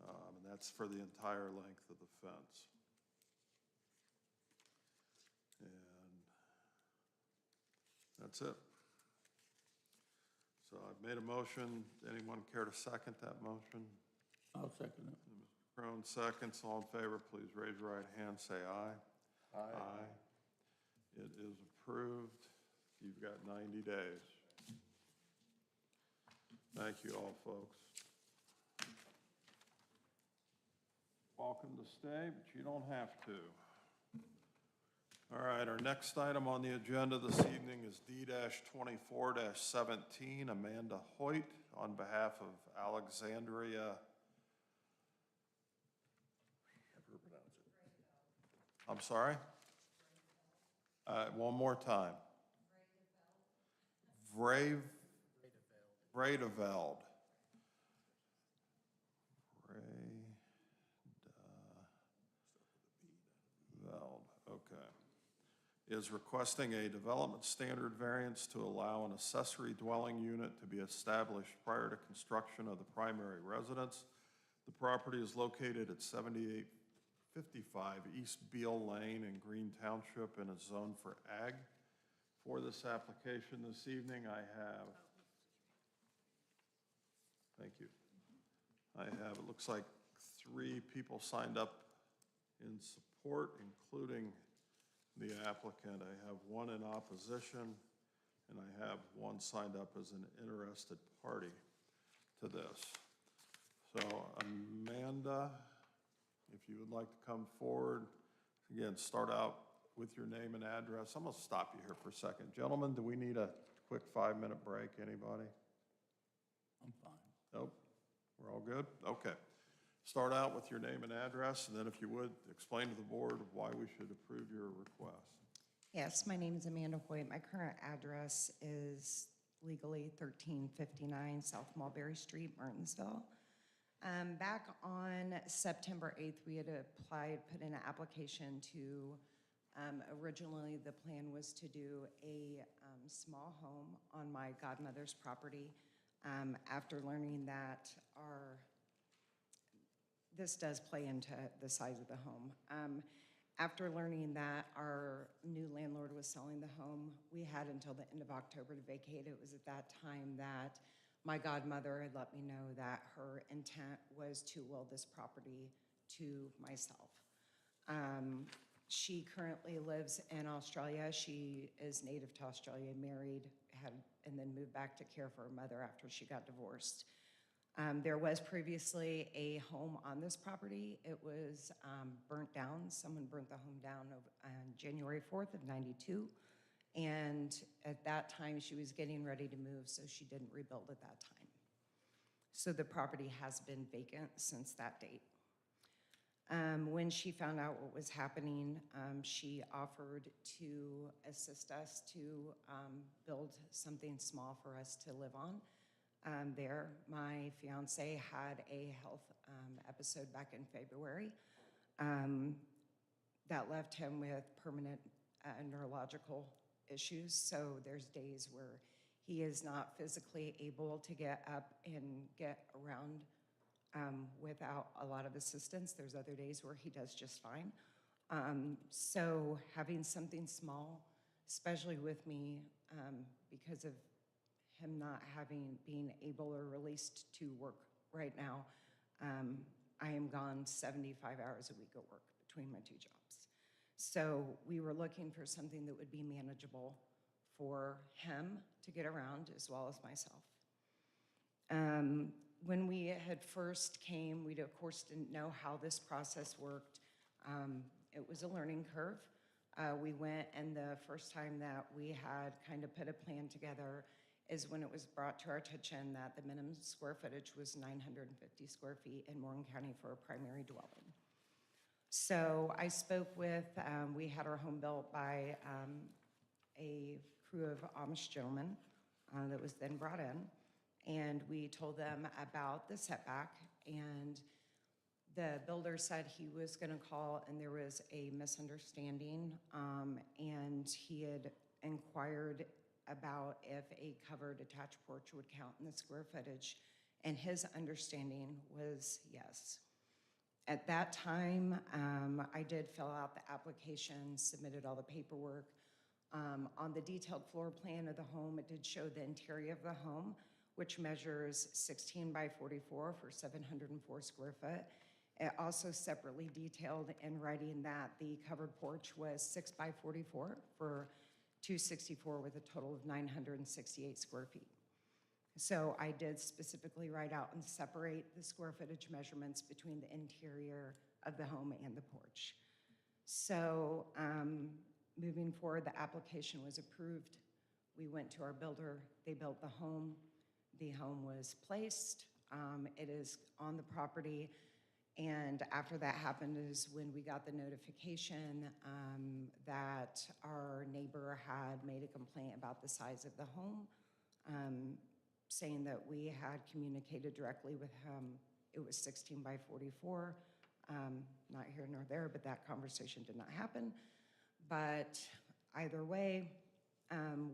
And that's for the entire length of the fence. And that's it. So I've made a motion. Anyone care to second that motion? I'll second it. Mr. Crone seconds. All in favor, please raise your right hand, say aye. Aye. It is approved. You've got 90 days. Thank you all, folks. Welcome to stay, but you don't have to. All right, our next item on the agenda this evening is D-24-17, Amanda Hoyt, on behalf of Alexandria. Have her pronounce it. I'm sorry? One more time. Vredeveld. Vredeveld, okay. Is requesting a development standard variance to allow an accessory dwelling unit to be established prior to construction of the primary residence. The property is located at 7855 East Beale Lane in Green Township in a zone for ag. For this application this evening, I have, thank you. I have, it looks like 3 people signed up in support, including the applicant. I have 1 in opposition, and I have 1 signed up as an interested party to this. So Amanda, if you would like to come forward, again, start out with your name and address. I'm going to stop you here for a second. Gentlemen, do we need a quick 5-minute break? Anybody? I'm fine. Nope. We're all good? Okay. Start out with your name and address, and then if you would, explain to the board why we should approve your request. Yes, my name is Amanda Hoyt. My current address is legally 1359 South Mulberry Street, Martinsville. Back on September 8th, we had applied, put in an application to, originally the plan was to do a small home on my godmother's property. After learning that this does play into the size of the home. After learning that our new landlord was selling the home, we had until the end of October to vacate. It was at that time that my godmother had let me know that her intent was to will this property to myself. She currently lives in Australia. She is native to Australia, married, and then moved back to care for her mother after she got divorced. There was previously a home on this property. It was burnt down. Someone burnt the home down on January 4th of '92. And at that time, she was getting ready to move, so she didn't rebuild at that time. So the property has been vacant since that date. When she found out what was happening, she offered to assist us to build something small for us to live on. There, my fiance had a health episode back in February that left him with permanent neurological issues. So there's days where he is not physically able to get up and get around without a lot of assistance. There's other days where he does just fine. So having something small, especially with me, because of him not being able or released to work right now, I am gone 75 hours a week at work between my two jobs. So we were looking for something that would be manageable for him to get around as well as myself. When we had first came, we of course didn't know how this process worked. It was a learning curve. We went, and the first time that we had kind of put a plan together is when it was brought to our attention that the minimum square footage was 950 square feet in Morgan County for a primary dwelling. So I spoke with, we had our home built by a crew of Amish gentlemen that was then brought in, and we told them about the setback, and the builder said he was gonna call, and there was a misunderstanding, and he had inquired about if a covered attached porch would count in the square footage, and his understanding was yes. At that time, I did fill out the application, submitted all the paperwork. On the detailed floor plan of the home, it did show the interior of the home, which measures 16 by 44 for 704 square foot. It also separately detailed in writing that the covered porch was 6 by 44 for 264 with a total of 968 square feet. So I did specifically write out and separate the square footage measurements between the interior of the home and the porch. So moving forward, the application was approved. We went to our builder. They built the home. The home was placed. It is on the property. And after that happened is when we got the notification that our neighbor had made a complaint about the size of the home, saying that we had communicated directly with him. It was 16 by 44. Not here nor there, but that conversation did not happen. But either way,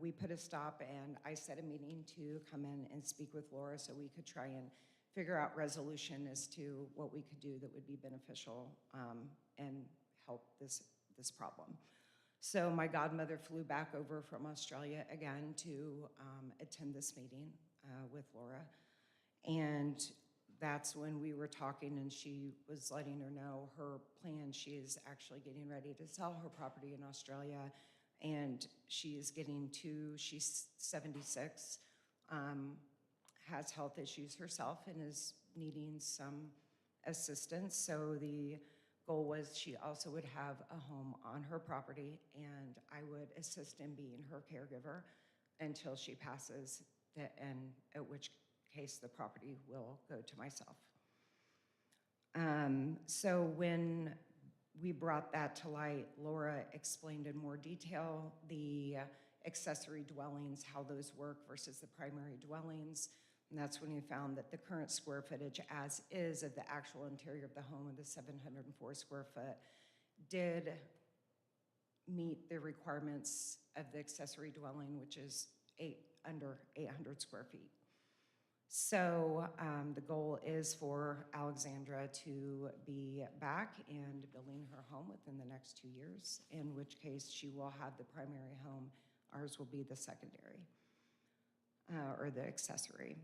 we put a stop, and I set a meeting to come in and speak with Laura so we could try and figure out resolution as to what we could do that would be beneficial and help this problem. So my godmother flew back over from Australia again to attend this meeting with Laura. And that's when we were talking, and she was letting her know her plan. She is actually getting ready to sell her property in Australia, and she's 76, has health issues herself and is needing some assistance. So the goal was she also would have a home on her property, and I would assist in being her caregiver until she passes, and at which case the property will go to myself. So when we brought that to light, Laura explained in more detail the accessory dwellings, how those work versus the primary dwellings. And that's when we found that the current square footage as is of the actual interior of the home of the 704 square foot did meet the requirements of the accessory dwelling, which is under 800 square feet. So the goal is for Alexandra to be back and building her home within the next 2 years, in which case she will have the primary home. Ours will be the secondary or the accessory.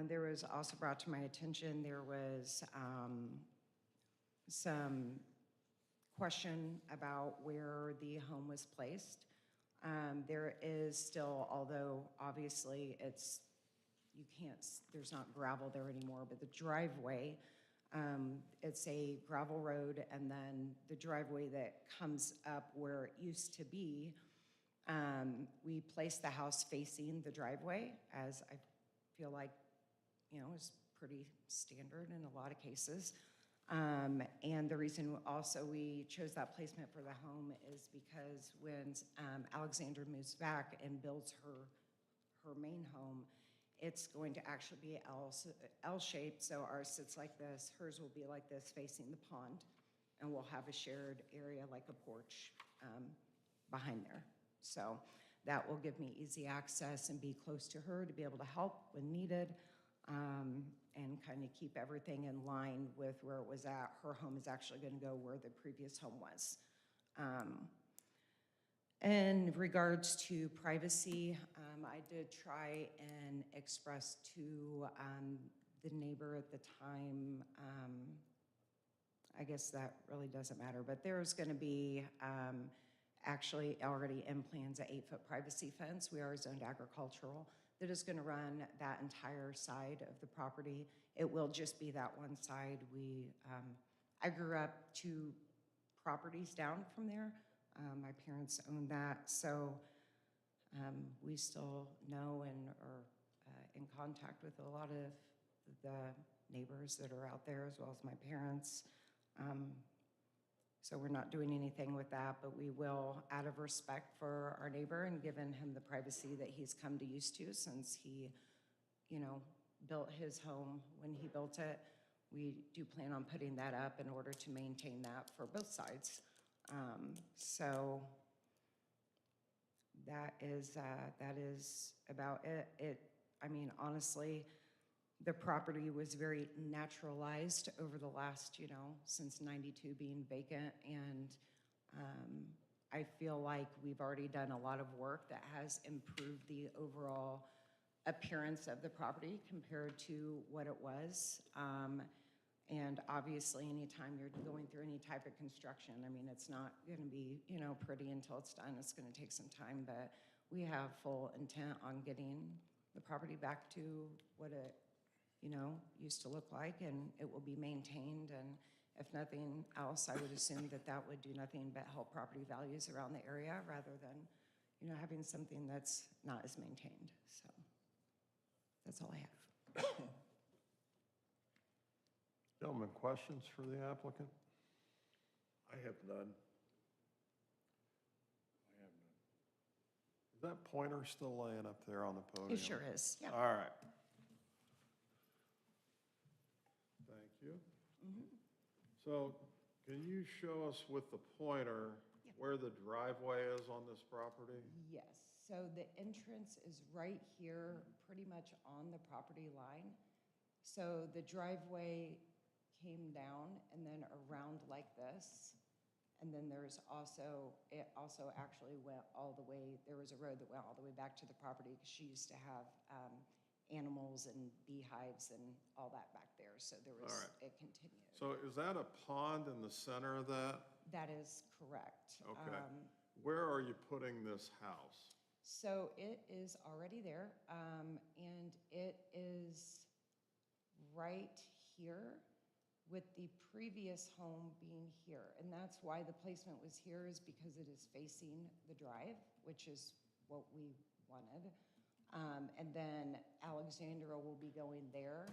There was also brought to my attention, there was some question about where the home was placed. There is still, although obviously you can't, there's not gravel there anymore, but the driveway, it's a gravel road, and then the driveway that comes up where it used to be, we placed the house facing the driveway, as I feel like, is pretty standard in a lot of cases. And the reason also we chose that placement for the home is because when Alexandra moves back and builds her main home, it's going to actually be L-shaped, so ours sits like this, hers will be like this facing the pond, and we'll have a shared area like a porch behind there. So that will give me easy access and be close to her to be able to help when needed, and kind of keep everything in line with where it was at. Her home is actually going to go where the previous home was. In regards to privacy, I did try and express to the neighbor at the time, I guess that really doesn't matter, but there's going to be actually already in plans an 8-foot privacy fence. We are zoned agricultural. That is going to run that entire side of the property. It will just be that one side. I grew up 2 properties down from there. My parents owned that, so we still know and are in contact with a lot of the neighbors that are out there, as well as my parents. So we're not doing anything with that, but we will, out of respect for our neighbor and given him the privacy that he's come to used to since he, built his home when he built it, we do plan on putting that up in order to maintain that for both sides. So that is about it. Honestly, the property was very naturalized over the last, since 92 being vacant, and I feel like we've already done a lot of work that has improved the overall appearance of the property compared to what it was. And obviously, anytime you're going through any type of construction, it's not going to be, pretty until it's done. It's going to take some time, but we have full intent on getting the property back to what it, used to look like, and it will be maintained. And if nothing else, I would assume that that would do nothing but help property values around the area rather than, having something that's not as maintained. So that's all I have. Gentlemen, questions for the applicant? I have none. Is that pointer still laying up there on the podium? It sure is, yeah. All right. Thank you. So can you show us with the pointer where the driveway is on this property? Yes, so the entrance is right here, pretty much on the property line. So the driveway came down and then around like this. And then it also actually went all the way, there was a road that went all the way back to the property because she used to have animals and beehives and all that back there. So there was, it continued. So is that a pond in the center of that? That is correct. Okay. Where are you putting this house? So it is already there, and it is right here with the previous home being here. And that's why the placement was here, is because it is facing the drive, which is what we wanted. And then Alexandra will be going there,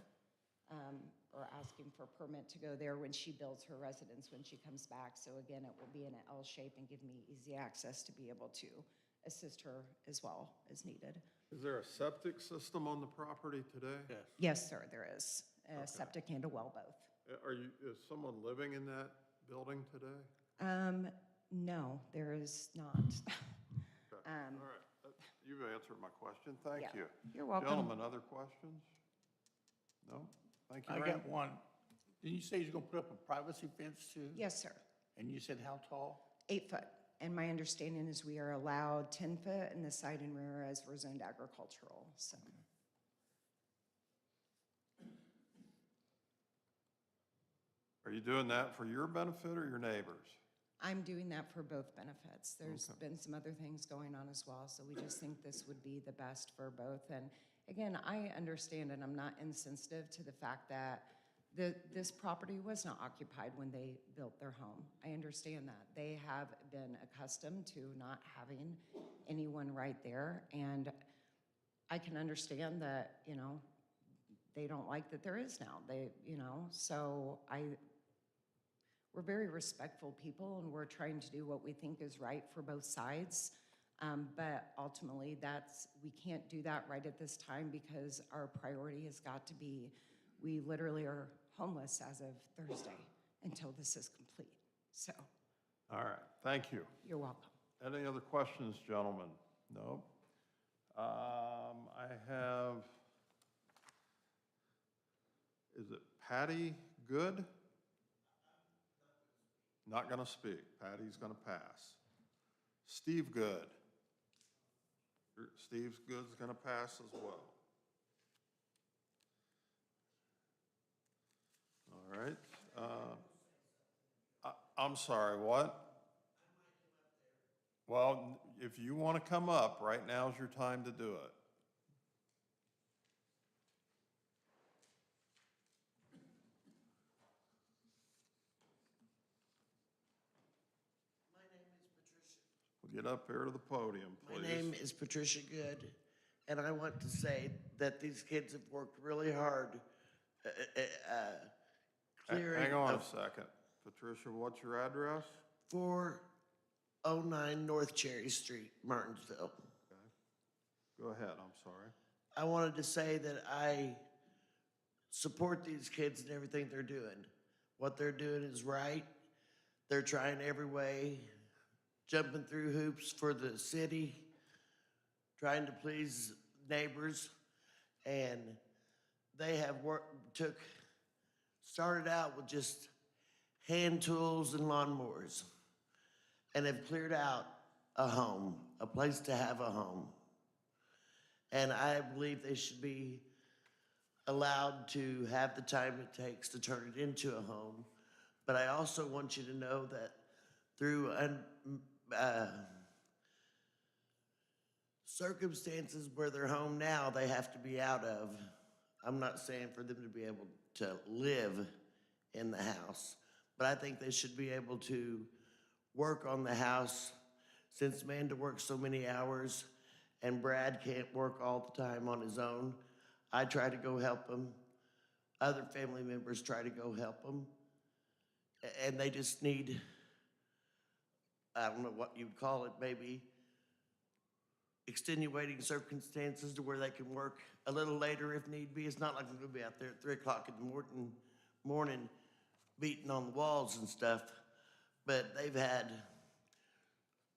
or asking for a permit to go there when she builds her residence when she comes back. So again, it will be in an L shape and give me easy access to be able to assist her as well as needed. Is there a septic system on the property today? Yes. Yes, sir, there is a septic and a well both. Is someone living in that building today? No, there is not. Okay. All right. You've answered my question. Thank Yeah, you. you're welcome. Gentlemen, other questions? No? Thank you, I Randy. got one. Didn't you say you're gonna put up a privacy fence too? Yes, sir. And you said how tall? 8 foot. And my understanding is we are allowed 10 foot in the side and rear as we're zoned agricultural, so. Are you doing that for your benefit or your neighbors? I'm doing that for both benefits. There's been some other things going on as well, so we just think this would be the best for both. And again, I understand and I'm not insensitive to the fact that this property was not occupied when they built their home. I understand that. They have been accustomed to not having anyone right there, and I can understand that, you know, they don't like that there is now. So we're very respectful people, and we're trying to do what we think is right for both sides. But ultimately, we can't do that right at this time because our priority has got to be, we literally are homeless as of Thursday until this is complete. So, All right, thank you. you're welcome. Any other questions, gentlemen? No? I have, is it Patty Good? Not going to speak. Patty's going to pass. Steve Good. Steve's Good's going to pass as well. All right. I'm sorry, what? Well, if you want to come up, right now's your time to do it. My name is Patricia. Well, get up here to the podium, please. My name is Patricia Good, and I want to say that these kids have worked really hard clearing. Hang on a second. Patricia, what's your address? 409 North Cherry Street, Martinsville. Okay. Go ahead, I'm sorry. I wanted to say that I support these kids and everything they're doing. What they're doing is right. They're trying every way, jumping through hoops for the city, trying to please neighbors, and they have started out with just hand tools and lawnmowers, and have cleared out a home, a place to have a home. And I believe they should be allowed to have the time it takes to turn it into a home. But I also want you to know that through circumstances where they're home now, they have to be out of. I'm not saying for them to be able to live in the house, but I think they should be able to work on the house. Since Amanda works so many hours and Brad can't work all the time on his own, I try to go help him. Other family members try to go help him. And they just need, I don't know what you'd call it, maybe extenuating circumstances to where they can work a little later if need be. It's not like I'm gonna be out there at 3 o'clock in the morning beating on the walls and stuff, but they've had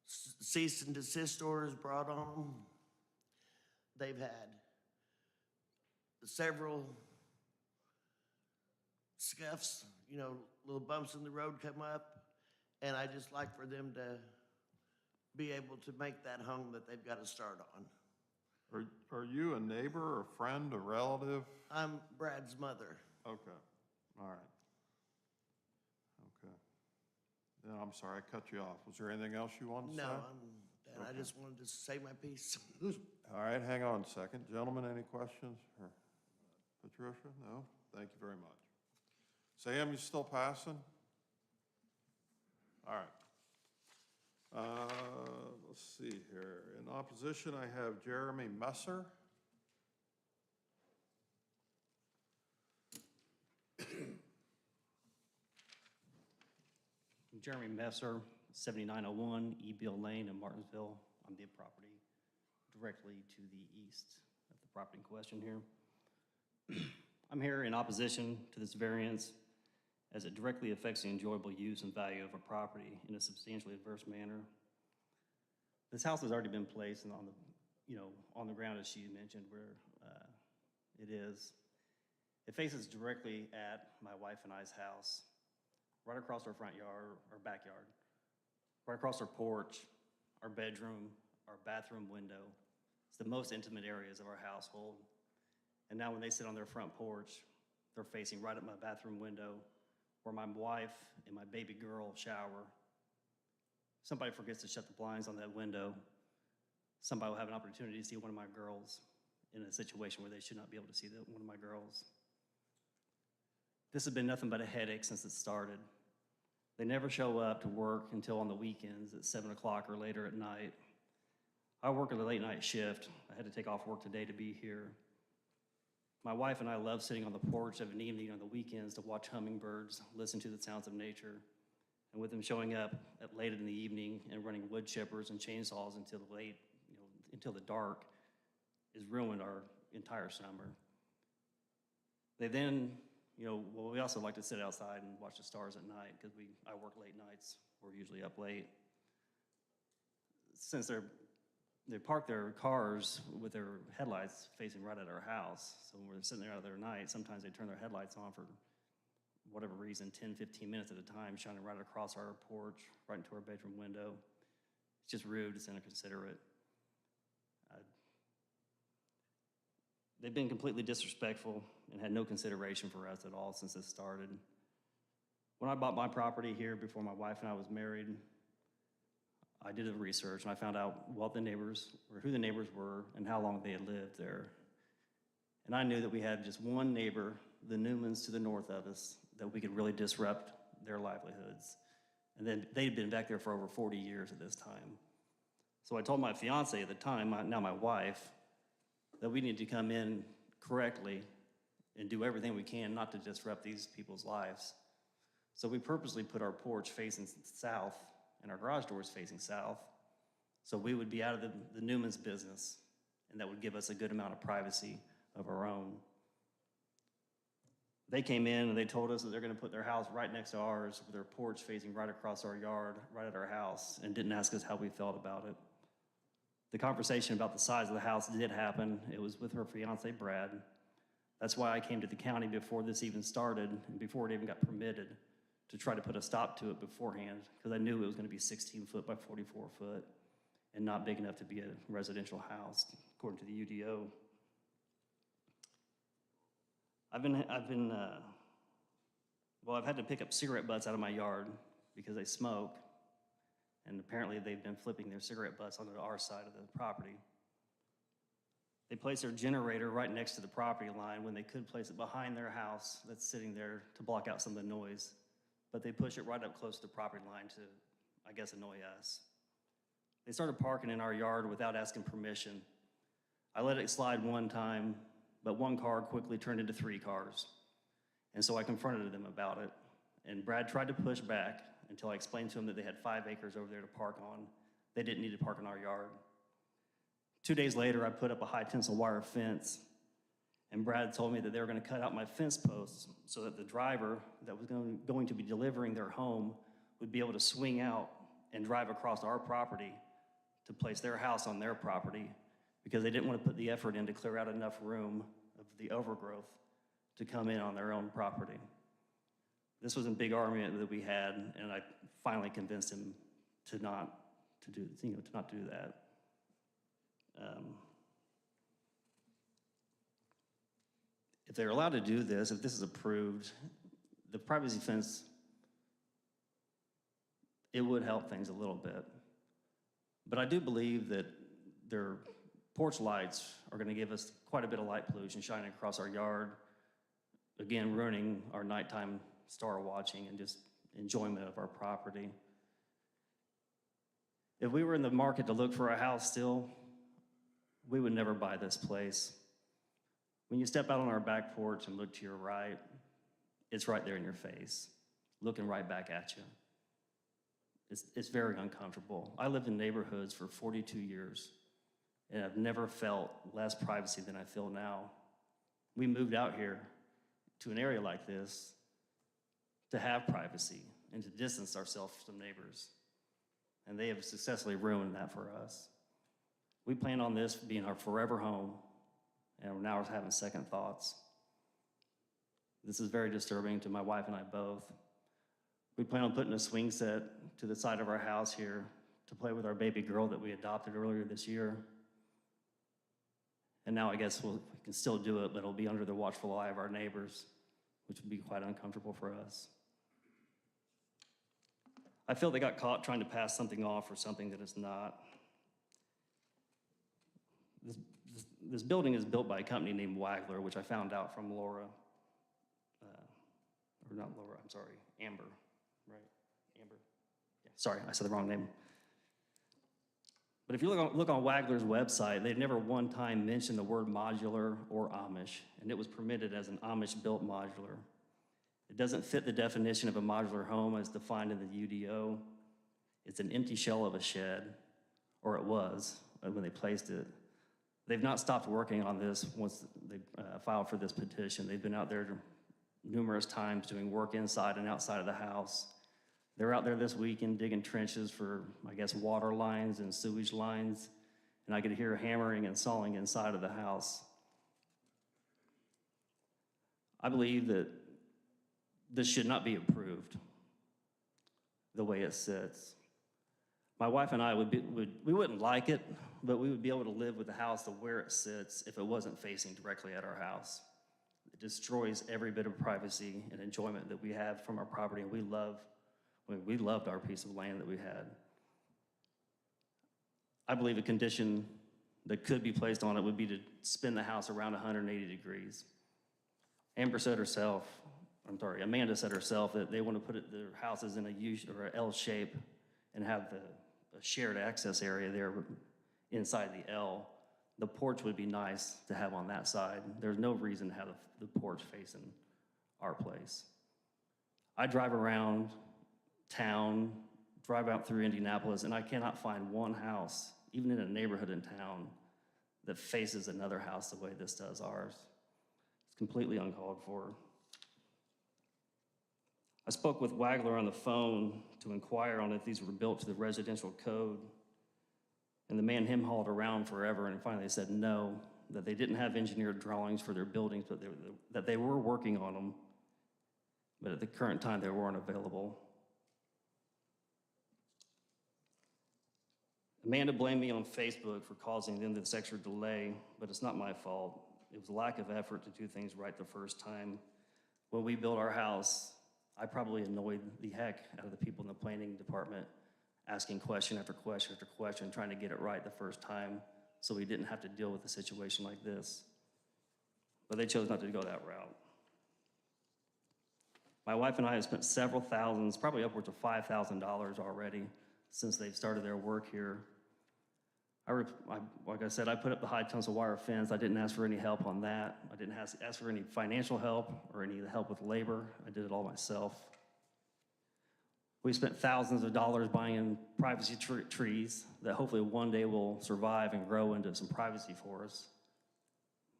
cease and desist orders brought on them. They've had several scuffs, little bumps in the road come up, and I just like for them to be able to make that home that they've got to start on. Are you a neighbor, a friend, a relative? I'm Brad's mother. Okay, all right. Okay. Yeah, I'm sorry, I cut you off. Was there anything else you wanted to say? No, I'm done. I just wanted to say my piece. All right, hang on a second. Gentlemen, any questions? Or Patricia? No? Thank you very much. Sam, you still passing? All right. Let's see here. In opposition, I have Jeremy Messer. Jeremy Messer, 7901 E. Beale Lane in Martinsville. I'm the property directly to the east of the property in question here. I'm here in opposition to this variance as it directly affects the enjoyable use and value of a property in a substantially adverse manner. This house has already been placed on the, on the ground, as she mentioned, where it is. It faces directly at my wife and I's house, right across our front yard, our backyard, right across our porch, our bedroom, our bathroom window. It's the most intimate areas of our household. And now when they sit on their front porch, they're facing right at my bathroom window where my wife and my baby girl shower. Somebody forgets to shut the blinds on that window. Somebody will have an opportunity to see one of my girls in a situation where they should not be able to see one of my girls. This has been nothing but a headache since it started. They never show up to work until on the weekends at 7 o'clock or later at night. I work a late night shift. I had to take off work today to be here. My wife and I love sitting on the porch of an evening on the weekends to watch hummingbirds, listen to the sounds of nature. And with them showing up at late in the evening and running wood chippers and chainsaws until late, until the dark, has ruined our entire summer. They then, we also like to sit outside and watch the stars at night because I work late nights. We're usually up late. Since they park their cars with their headlights facing right at our house, so when we're sitting there out there at night, sometimes they turn their headlights on for whatever reason, 10, 15 minutes at a time, shining right across our porch, right into our bedroom window. It's just rude, it's inconsiderate. They've been completely disrespectful and had no consideration for us at all since this started. When I bought my property here before my wife and I was married, I did the research and I found out what the neighbors, or who the neighbors were and how long they had lived there. And I knew that we had just one neighbor, the Newmans to the north of us, that we could really disrupt their livelihoods. And then they'd been back there for over 40 years at this time. So I told my fiance at the time, now my wife, that we need to come in correctly and do everything we can not to disrupt these people's lives. So we purposely put our porch facing south and our garage doors facing south, so we would be out of the Newman's business, and that would give us a good amount of privacy of our own. They came in and they told us that they're gonna put their house right next to ours with their porch facing right across our yard, right at our house, and didn't ask us how we felt about it. The conversation about the size of the house did happen. It was with her fiance, Brad. That's why I came to the county before this even started and before it even got permitted to try to put a stop to it beforehand, because I knew it was gonna be 16 foot by 44 foot and not big enough to be a residential house, according to the UDO. I've had to pick up cigarette butts out of my yard because they smoke, and apparently they've been flipping their cigarette butts onto our side of the property. They place their generator right next to the property line when they could place it behind their house that's sitting there to block out some of the noise. But they push it right up close to the property line to, I guess, annoy us. They started parking in our yard without asking permission. I let it slide one time, but one car quickly turned into 3 cars. And so I confronted them about it. And Brad tried to push back until I explained to him that they had 5 acres over there to park on. They didn't need to park in our yard. 2 days later, I put up a high tensile wire fence, and Brad told me that they were gonna cut out my fence posts so that the driver that was going to be delivering their home would be able to swing out and drive across our property to place their house on their property, because they didn't want to put the effort in to clear out enough room of the overgrowth to come in on their own property. This was a big argument that we had, and I finally convinced him to not do that. If they're allowed to do this, if this is approved, the privacy fence, it would help things a little bit. But I do believe that their porch lights are gonna give us quite a bit of light pollution shining across our yard, again, ruining our nighttime star watching and just enjoyment of our property. If we were in the market to look for a house still, we would never buy this place. When you step out on our back porch and look to your right, it's right there in your face, looking right back at you. It's very uncomfortable. I lived in neighborhoods for 42 years, and I've never felt less privacy than I feel now. We moved out here to an area like this to have privacy and to distance ourselves from neighbors. And they have successfully ruined that for us. We plan on this being our forever home, and now we're having second thoughts. This is very disturbing to my wife and I both. We plan on putting a swing set to the side of our house here to play with our baby girl that we adopted earlier this year. And now I guess we can still do it, but it'll be under the watchful eye of our neighbors, which would be quite uncomfortable for us. I feel they got caught trying to pass something off for something that it's not. This building is built by a company named Wagler, which I found out from Laura, or not Laura, I'm sorry, Amber, right? Amber? Yeah, sorry, I said the wrong name. But if you look on Wagler's website, they've never one time mentioned the word modular or Amish, and it was permitted as an Amish-built modular. It doesn't fit the definition of a modular home as defined in the UDO. It's an empty shell of a shed, or it was when they placed it. They've not stopped working on this once they filed for this petition. They've been out there numerous times doing work inside and outside of the house. They're out there this weekend digging trenches for, I guess, water lines and sewage lines, and I could hear hammering and sawing inside of the house. I believe that this should not be approved the way it sits. My wife and I we wouldn't like it, but we would be able to live with the house to where it sits if it wasn't facing directly at our house. It destroys every bit of privacy and enjoyment that we have from our property, and we loved our piece of land that we had. I believe a condition that could be placed on it would be to spin the house around 180 degrees. Amanda said herself that they want to put their houses in a U or an L shape and have a shared access area there inside the L. The porch would be nice to have on that side. There's no reason to have the porch facing our place. I drive around town, drive out through Indianapolis, and I cannot find one house, even in a neighborhood in town, that faces another house the way this does ours. It's completely uncalled for. I spoke with Wagler on the phone to inquire on if these were built to the residential code, and the man hauled around forever and finally said no, that they didn't have engineered drawings for their buildings, but that they were working on them, but at the current time they weren't available. Amanda blamed me on Facebook for causing them this extra delay, but it's not my fault. It was a lack of effort to do things right the first time. When we built our house, I probably annoyed the heck out of the people in the planning department, asking question after question after question, trying to get it right the first time so we didn't have to deal with a situation like this. But they chose not to go that route. My wife and I have spent several thousands, probably upwards of $5,000 already since they've started their work here. Like I said, I put up the high tensile wire fence. I didn't ask for any help on that. I didn't ask for any financial help or any help with labor. I did it all myself. We spent thousands of dollars buying privacy trees that hopefully one day will survive and grow into some privacy for us.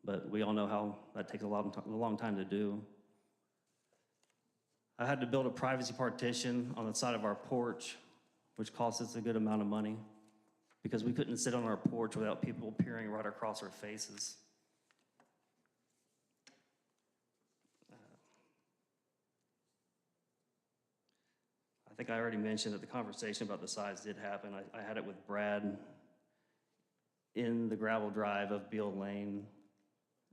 But we all know how that takes a long time to do. I had to build a privacy partition on the side of our porch, which cost us a good amount of money, because we couldn't sit on our porch without people peering right across our faces. I think I already mentioned that the conversation about the size did happen. I had it with Brad in the gravel drive of Beale Lane.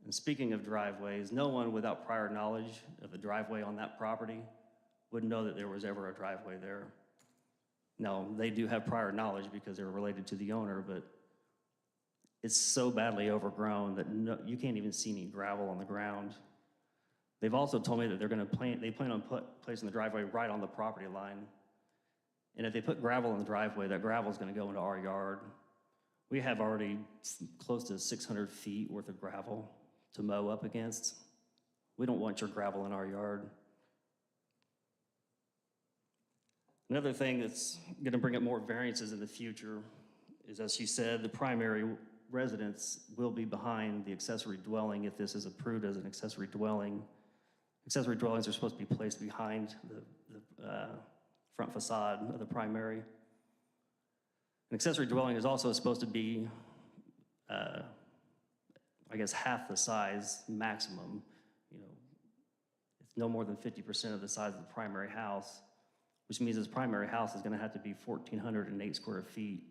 And speaking of driveways, no one without prior knowledge of the driveway on that property would know that there was ever a driveway there. Now, they do have prior knowledge because they're related to the owner, but it's so badly overgrown that you can't even see any gravel on the ground. They've also told me that they plan on placing the driveway right on the property line. And if they put gravel in the driveway, that gravel is going to go into our yard. We have already close to 600 feet worth of gravel to mow up against. We don't want your gravel in our yard. Another thing that's going to bring up more variances in the future is, as she said, the primary residence will be behind the accessory dwelling if this is approved as an accessory dwelling. Accessory dwellings are supposed to be placed behind the front facade of the primary. An accessory dwelling is also supposed to be, I guess, half the size maximum. You know, it's no more than 50% of the size of the primary house, which means this primary house is going to have to be 1,408 square feet,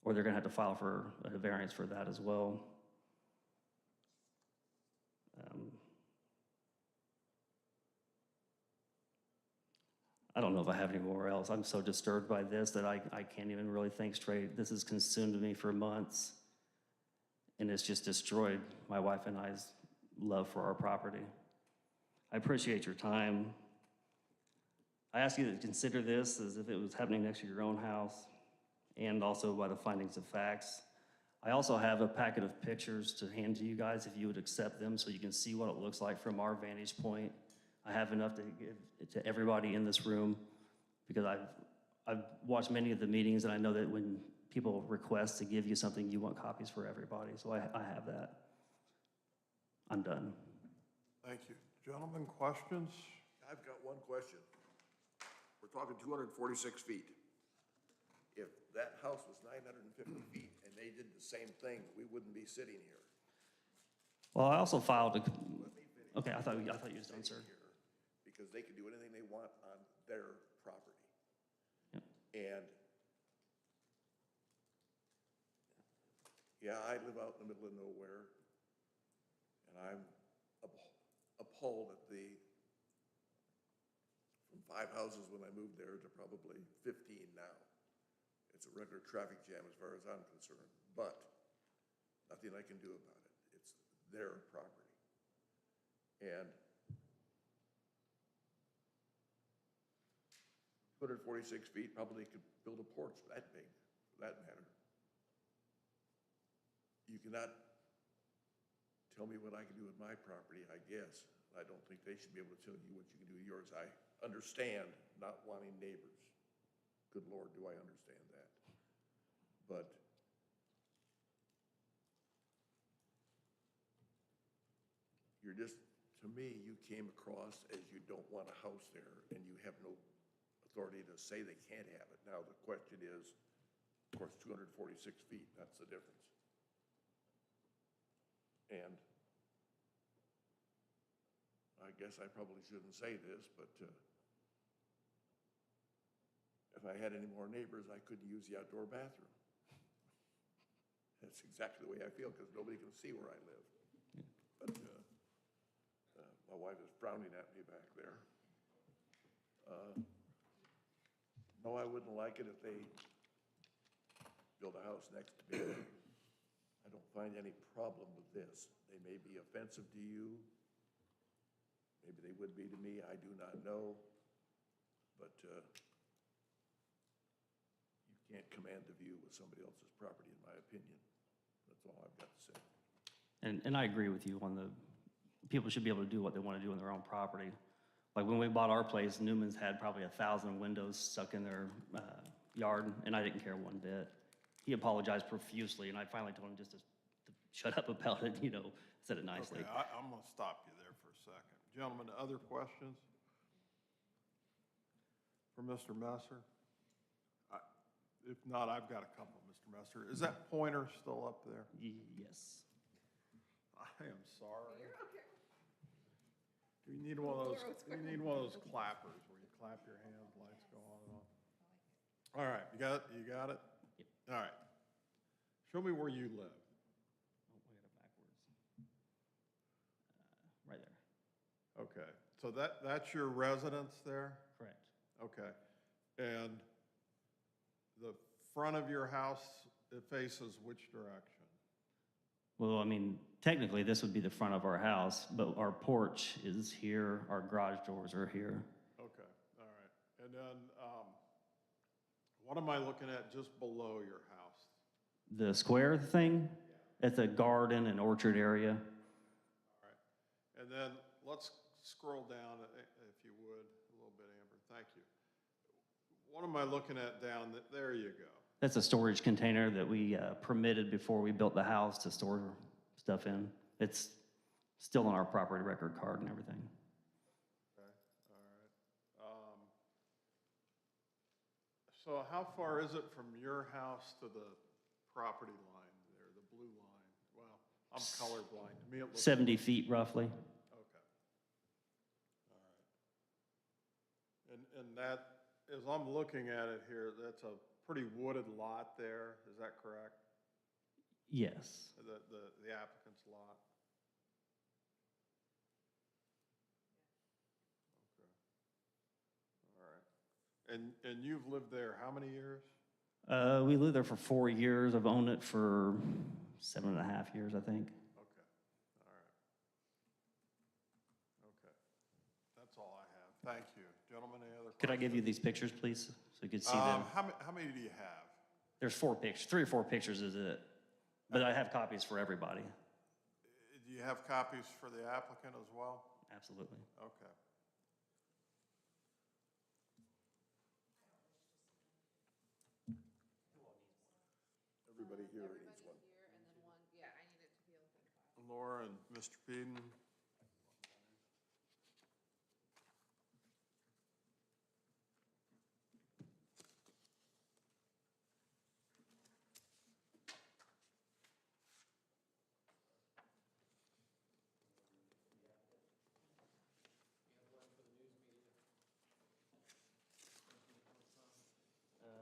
or they're going to have to file for a variance for that as well. I don't know if I have any more else. I'm so disturbed by this that I can't even really think straight. This has consumed me for months, and it's just destroyed my wife and I's love for our property. I appreciate your time. I ask you to consider this as if it was happening next to your own house, and also by the findings of facts. I also have a packet of pictures to hand to you guys if you would accept them so you can see what it looks like from our vantage point. I have enough to give to everybody in this room because I've watched many of the meetings, and I know that when people request to give you something, you want copies for everybody. So I have that. I'm done. Thank you. Gentlemen, questions? I've got one question. We're talking 246 feet. If that house was 950 feet and they did the same thing, we wouldn't be sitting here. Well, I also filed a, Let me finish. okay, I thought you was done, sir. Here because they can do anything they want on their property. Yep. And yeah, I live out in the middle of nowhere, and I'm appalled at from 5 houses when I moved there to probably 15 now. It's a regular traffic jam as far as I'm concerned, but nothing I can do about it. It's their property. And 246 feet, probably could build a porch that big, for that matter. You cannot tell me what I can do with my property, I guess. I don't think they should be able to tell you what you can do with yours. I understand not wanting neighbors. Good Lord, do I understand that. But you're just, to me, you came across as you don't want a house there and you have no authority to say they can't have it. Now, the question is, of course, 246 feet, that's the difference. And I guess I probably shouldn't say this, but if I had any more neighbors, I couldn't use the outdoor bathroom. That's exactly the way I feel, because nobody can see where I live. But my wife is frowning at me back there. No, I wouldn't like it if they built a house next to me. I don't find any problem with this. They may be offensive to you. Maybe they would be to me. I do not know. But you can't command the view with somebody else's property, in my opinion. That's all I've got to say. And I agree with you on people should be able to do what they want to do on their own property. Like when we bought our place, Newman's had probably 1,000 windows stuck in their yard, and I didn't care one bit. He apologized profusely, and I finally told him just to shut up about it, said it nicely. Okay, I'm going to stop you there for a second. Gentlemen, other questions? For Mr. Messer? If not, I've got a couple, Mr. Messer. Is that pointer still up there? Yes. I am sorry. Do you need one of those? Do you need one of those clappers where you clap your hands, lights go on and on? All right, you got it. You got it. Yep. All right. Show me where you live. Oh, I got it backwards. Right there. Okay. So that's your residence there. Correct. Okay. And the front of your house, it faces which direction? Well, I mean, technically, this would be the front of our house, but our porch is here, our garage doors are here. Okay, all right. And then, what am I looking at just below your house? The square thing, it's a garden and orchard area. All right. And then let's scroll down, if you would, a little bit, Amber. Thank you. What am I looking at down there? There you go. That's a storage container that we permitted before we built the house to store stuff in. It's still on our property record card and everything. Okay, all right. So how far is it from your house to the property line there, the blue line? Well, I'm colorblind. To me, it looks. 70 feet roughly. Okay. All right. And that, as I'm looking at it here, that's a pretty wooded lot there, is that correct? Yes. The applicant's lot? Okay. All right. And you've lived there how many years? We lived there for 4 years. I've owned it for 7.5 years, I think. Okay, all right. Okay, that's all I have. Thank you. Gentlemen, any other questions? Could I give you these pictures, please, so you could see them? How many do you have? There's 4 pictures, 3 or 4 pictures is it. But I have copies for everybody. Do you have copies for the applicant as well? Absolutely. Okay. Everybody here needs one. Here, and then one, yeah, I need it to be able to file. Laura and Mr. Peden.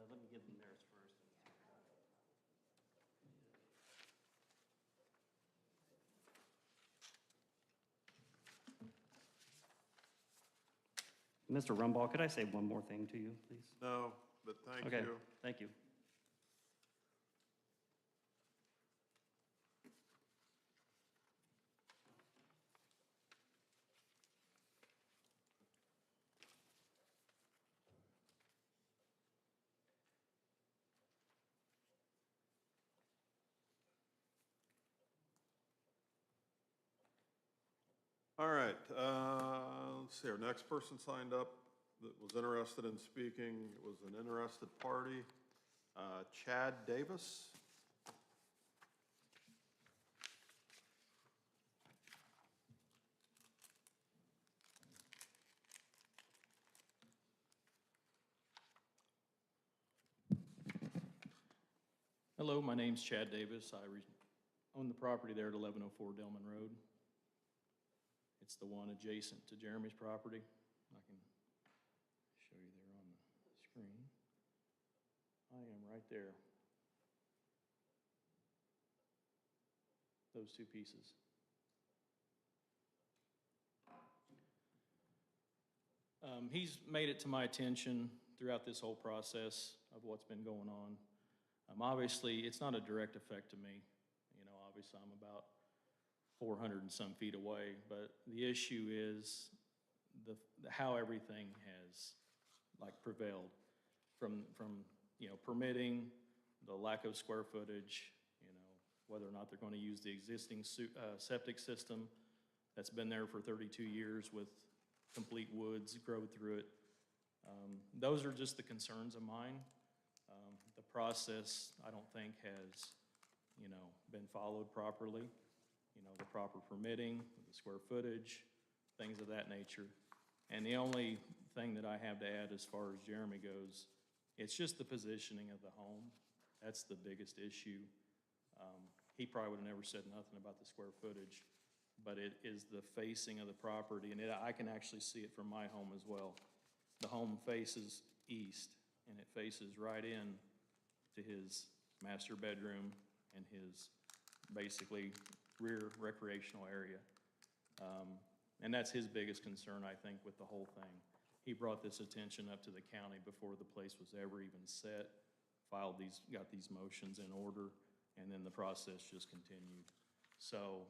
Let me give them theirs first. Mr. Rumball, could I say one more thing to you, please? No, but thank Okay, you. thank you. All right, let's see, our next person signed up that was interested in speaking. It was an interested party, Chad Davis. Hello, my name's Chad Davis. I own the property there at 1104 Delman Road. It's the one adjacent to Jeremy's property. I can show you there on the screen. I am right there. Those 2 pieces. He's made it to my attention throughout this whole process of what's been going on. Obviously, it's not a direct effect to me. You know, obviously, I'm about 400 and some feet away, but the issue is how everything has prevailed from permitting, the lack of square footage, whether or not they're going to use the existing septic system that's been there for 32 years with complete woods grow through it. Those are just the concerns of mine. The process, I don't think, has, been followed properly. The proper permitting, the square footage, things of that nature. And the only thing that I have to add as far as Jeremy goes, it's just the positioning of the home. That's the biggest issue. He probably would have never said nothing about the square footage, but it is the facing of the property, and I can actually see it from my home as well. The home faces east, and it faces right in to his master bedroom and his basically rear recreational area. And that's his biggest concern, I think, with the whole thing. He brought this attention up to the county before the place was ever even set, got these motions in order, and then the process just continued. So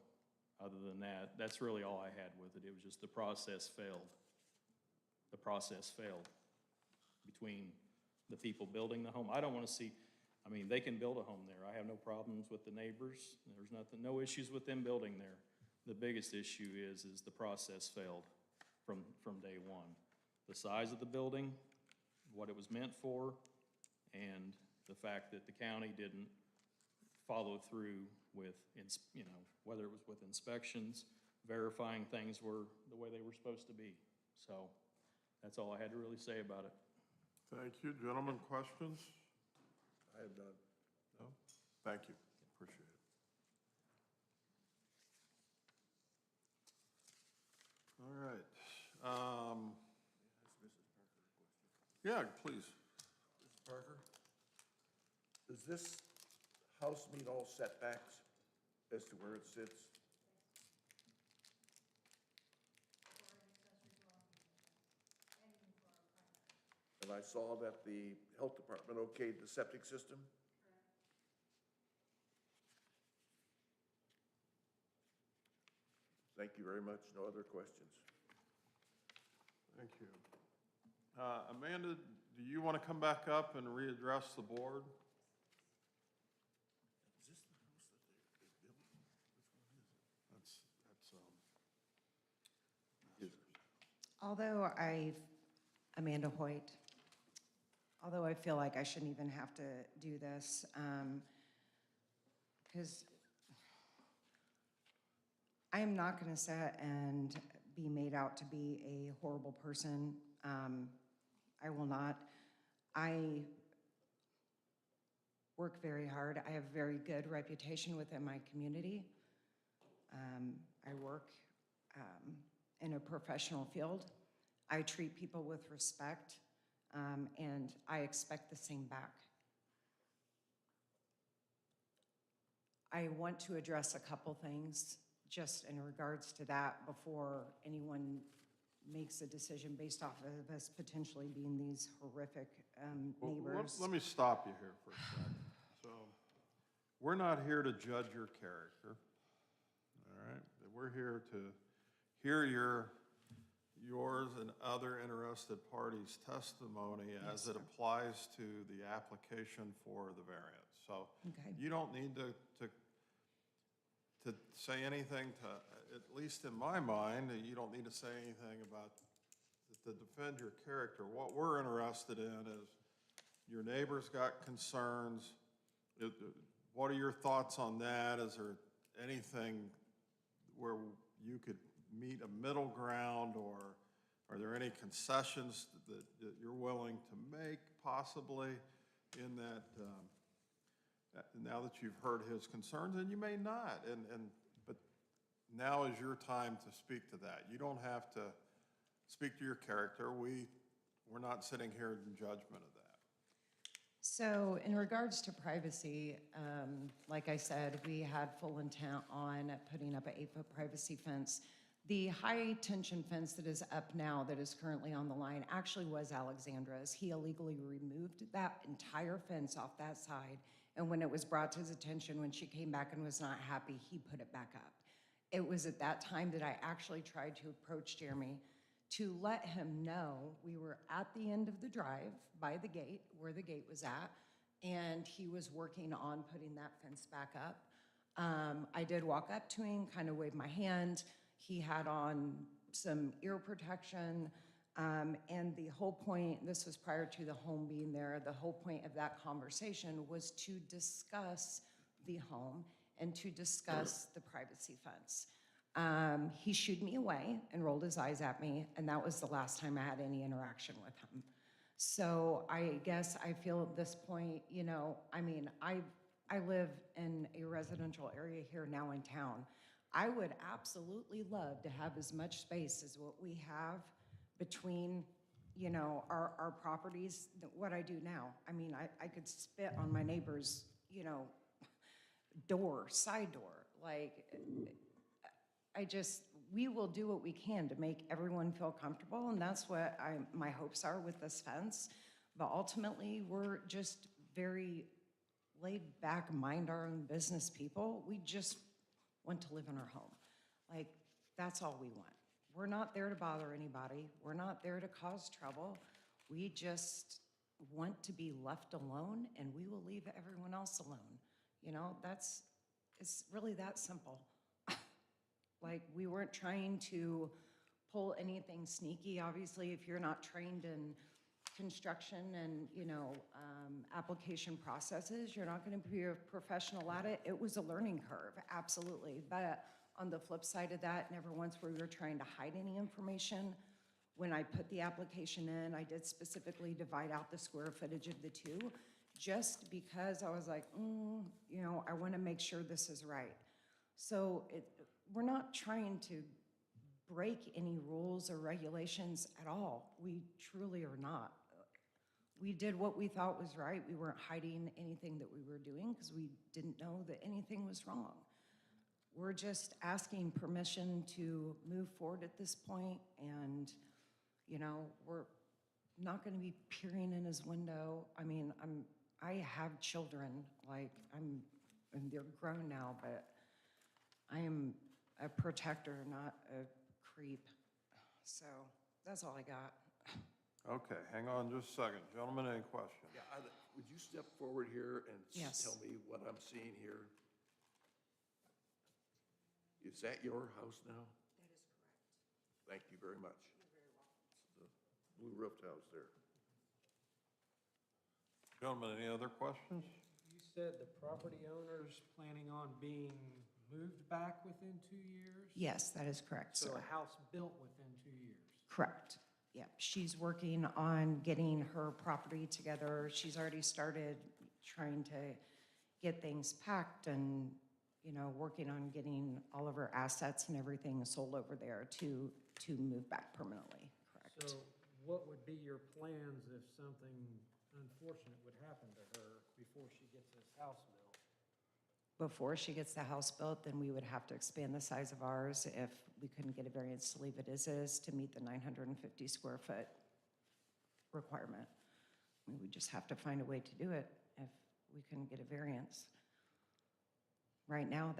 other than that, that's really all I had with it. It was just the process failed. The process failed between the people building the home. I don't want to see, they can build a home there. I have no problems with the neighbors. There's no issues with them building there. The biggest issue is the process failed from day one. The size of the building, what it was meant for, and the fact that the county didn't follow through with, whether it was with inspections, verifying things were the way they were supposed to be. So that's all I had to really say about it. Thank you. Gentlemen, questions? I have none. No? Thank you. Appreciate it. All right. Yeah, please. Mrs. Parker, does this house meet all setbacks as to where it sits? And I saw that the health department okayed the septic system? Thank you very much. No other questions. Thank you. Amanda, do you want to come back up and readdress the board? Is this the house that they built? Which one is it? Although Amanda Hoyt, although I feel like I shouldn't even have to do this, because I am not going to sit and be made out to be a horrible person. I will not. I work very hard. I have a very good reputation within my community. I work in a professional field. I treat people with respect, and I expect the same back. I want to address a couple things just in regards to that before anyone makes a decision based off of us potentially being these horrific Well, neighbors. let me stop you here for a second. So, we're not here to judge your character, all right? We're here to hear yours and other interested parties' testimony as it applies to the application for the variance. So, Okay. you don't need to say anything at least in my mind, you don't need to say anything about, to defend your character. What we're interested in is your neighbors got concerns. What are your thoughts on that? Is there anything where you could meet a middle ground, or are there any concessions that you're willing to make possibly in that, now that you've heard his concerns, and you may not, but now is your time to speak to that. You don't have to speak to your character. We're not sitting here in judgment of that. So in regards to privacy, like I said, we had full intent on putting up an 8-foot privacy fence. The high tension fence that is up now, that is currently on the line, actually was Alexandra's. He illegally removed that entire fence off that side. And when it was brought to his attention, when she came back and was not happy, he put it back up. It was at that time that I actually tried to approach Jeremy to let him know we were at the end of the drive by the gate, where the gate was at, and he was working on putting that fence back up. I did walk up to him, kind of waved my hand. He had on some ear protection, and the whole point, this was prior to the home being there, the whole point of that conversation was to discuss the home and to discuss the privacy fence. He shooed me away and rolled his eyes at me, and that was the last time I had any interaction with him. So I guess I feel at this point, I live in a residential area here now in town. I would absolutely love to have as much space as what we have between, our properties, what I do now. I could spit on my neighbor's, side door. We will do what we can to make everyone feel comfortable, and that's what my hopes are with this fence. But ultimately, we're just very laid back, mind our own business people. We just want to live in our home. That's all we want. We're not there to bother anybody. We're not there to cause trouble. We just want to be left alone, and we will leave everyone else alone. It's really that simple. We weren't trying to pull anything sneaky. Obviously, if you're not trained in construction and, application processes. You're not going to be a professional at it. It was a learning curve, absolutely. But on the flip side of that, never once were we trying to hide any information. When I put the application in, I did specifically divide out the square footage of the two, just because I was like, I want to make sure this is right. So we're not trying to break any rules or regulations at all. We truly are not. We did what we thought was right. We weren't hiding anything that we were doing because we didn't know that anything was wrong. We're just asking permission to move forward at this point, and, we're not going to be peering in his window. I mean, I have children, and they're grown now, but I am a protector, not a creep. So that's all I got. Okay, hang on just a second. Gentlemen, any questions? Yeah, would you step forward here and Yes. tell me what I'm seeing here? Is that your house now? That is correct. Thank you very much. You're very welcome. The blue roofed house there. Gentlemen, any other questions? You said the property owner's planning on being moved back within 2 years? Yes, that is correct, So sir. a house built within 2 years? Correct. Yep, she's working on getting her property together. She's already started trying to get things packed and, working on getting all of her assets and everything sold over there to move back permanently, correct? So what would be your plans if something unfortunate would happen to her before she gets this house built? Before she gets the house built, then we would have to expand the size of ours if we couldn't get a variance to leave it as is to meet the 950 square foot requirement. We would just have to find a way to do it if we couldn't get a variance. Right now,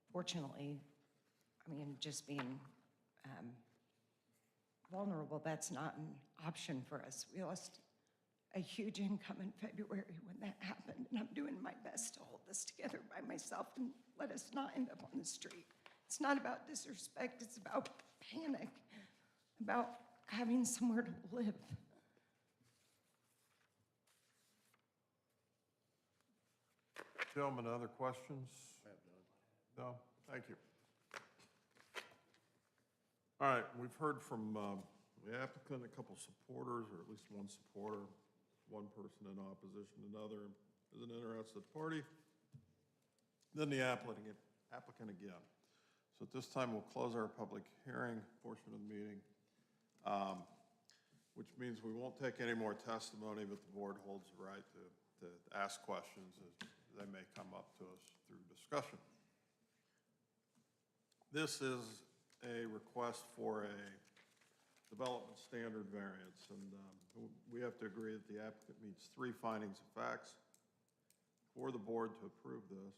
unfortunately, just being vulnerable, that's not an option for us. We lost a huge income in February when that happened, and I'm doing my best to hold this together by myself and let us not end up on the street. It's not about disrespect, it's about panic, about having somewhere to live. Gentlemen, other questions? I have none. No? Thank you. All right, we've heard from the applicant, a couple supporters, or at least one supporter, one person in opposition, another is an interested party. Then the applicant again. So at this time, we'll close our public hearing portion of the meeting, which means we won't take any more testimony, but the board holds the right to ask questions as they may come up to us through discussion. This is a request for a development standard variance, and we have to agree that the applicant meets 3 findings of facts for the board to approve this.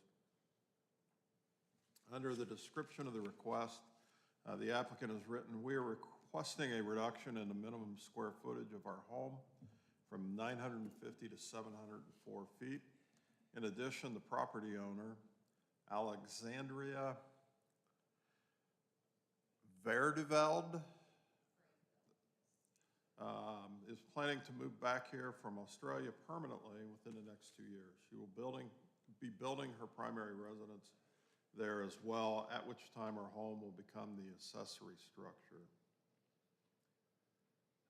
Under the description of the request, the applicant has written, "We are requesting a reduction in the minimum square footage of our home from 950 to 704 feet. In addition, the property owner, Alexandria Verdeveld, is planning to move back here from Australia permanently within the next 2 years. She will be building her primary residence there as well, at which time her home will become the accessory structure."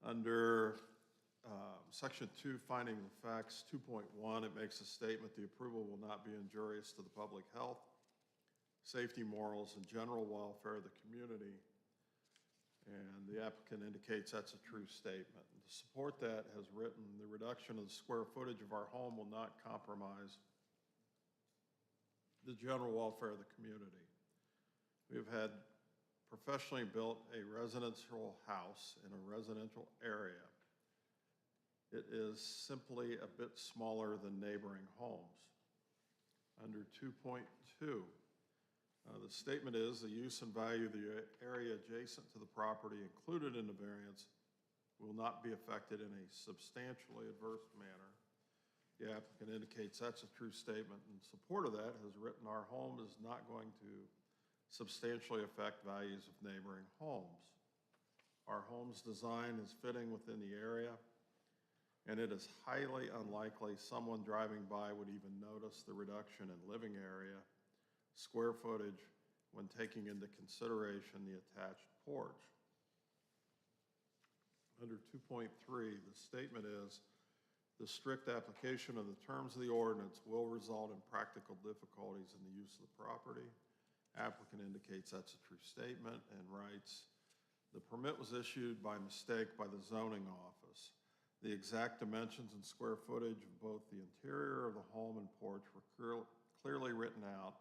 Under Section 2, Finding of Facts 2.1, it makes a statement, "The approval will not be injurious to the public health, safety, morals, and general welfare of the community." And the applicant indicates that's a true statement. And to support that, has written, "The reduction of the square footage of our home will not compromise the general welfare of the community. We have had professionally built a residential house in a residential area. It is simply a bit smaller than neighboring homes." Under 2.2, the statement is, "The use and value of the area adjacent to the property included in the variance will not be affected in a substantially adverse manner." The applicant indicates that's a true statement. In support of that, has written, "Our home is not going to substantially affect values of neighboring homes." Our home's design is fitting within the area, and it is highly unlikely someone driving by would even notice the reduction in living area, square footage, when taking into consideration the attached porch. Under 2.3, the statement is, the strict application of the terms of the ordinance will result in practical difficulties in the use of the property. Applicant indicates that's a true statement and writes, the permit was issued by mistake by the zoning office. The exact dimensions and square footage of both the interior of the home and porch were clearly written out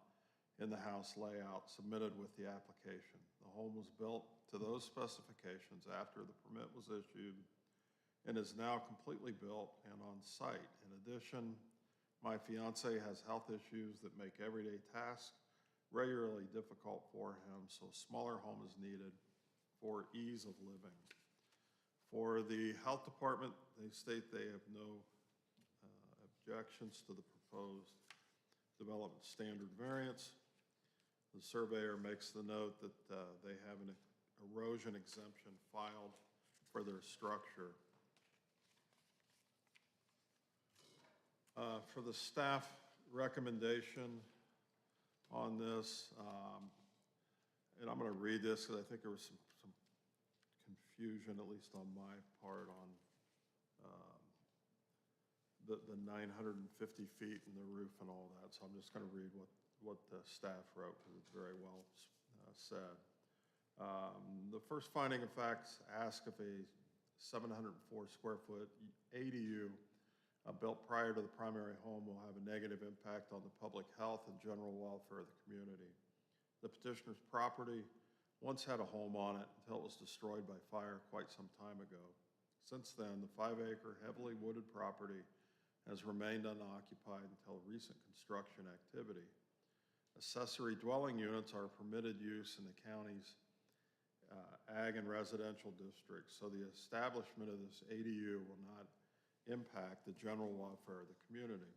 in the house layout submitted with the application. The home was built to those specifications after the permit was issued and is now completely built and on site. In addition, my fiance has health issues that make everyday tasks regularly difficult for him, so a smaller home is needed for ease of living. For the health department, they state they have no objections to the proposed development standard variance. The surveyor makes the note that they have an erosion exemption filed for their structure. For the staff recommendation on this, and I'm going to read this because I think there was some confusion, at least on my part, on the 950 feet and the roof and all that. So I'm just going to read what the staff wrote because it's very well said. The first finding of facts ask if a 704 square foot ADU built prior to the primary home will have a negative impact on the public health and general welfare of the community. The petitioner's property once had a home on it until it was destroyed by fire quite some time ago. Since then, the 5-acre heavily wooded property has remained unoccupied until recent construction activity. Accessory dwelling units are permitted use in the county's ag and residential districts, so the establishment of this ADU will not impact the general welfare of the community.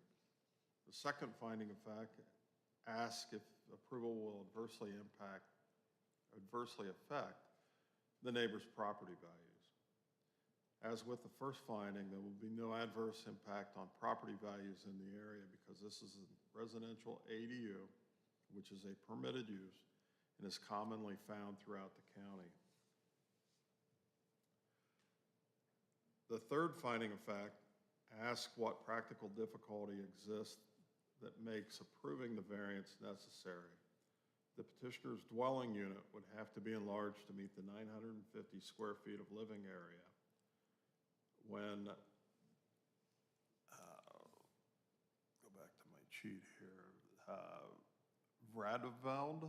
The second finding of fact asks if approval will adversely affect the neighbor's property values. As with the first finding, there will be no adverse impact on property values in the area because this is a residential ADU, which is a permitted use and is commonly found throughout the county. The third finding of fact asks what practical difficulty exists that makes approving the variance necessary. The petitioner's dwelling unit would have to be enlarged to meet the 950 square feet of living area. When, go back to my sheet here, Radeveld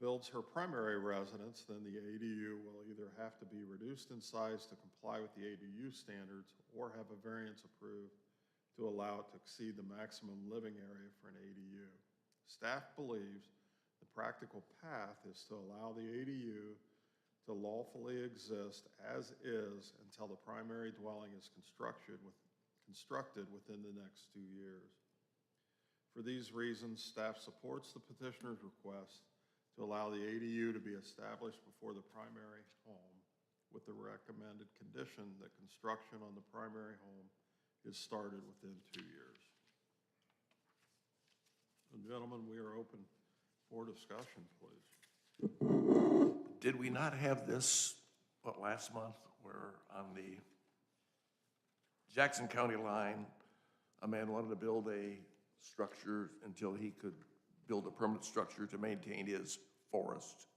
builds her primary residence, then the ADU will either have to be reduced in size to comply with the ADU standards or have a variance approved to allow it to exceed the maximum living area for an ADU. Staff believes the practical path is to allow the ADU to lawfully exist as is until the primary dwelling is constructed within the next 2 years. For these reasons, staff supports the petitioner's request to allow the ADU to be established before the primary home with the recommended condition that construction on the primary home is started within 2 years. And gentlemen, we are open for discussion, please. Did we not have this, last month, where on the Jackson County line, a man wanted to build a structure until he could build a permanent structure to maintain his forest?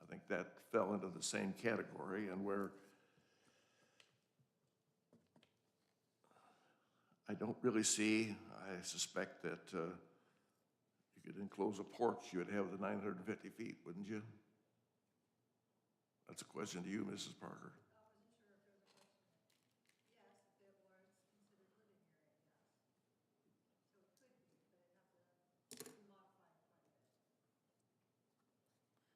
I think that fell into the same category, and where I don't really see, I suspect that you could enclose a porch, you would have the 950 feet, wouldn't you? That's a question to you, Mrs. Parker.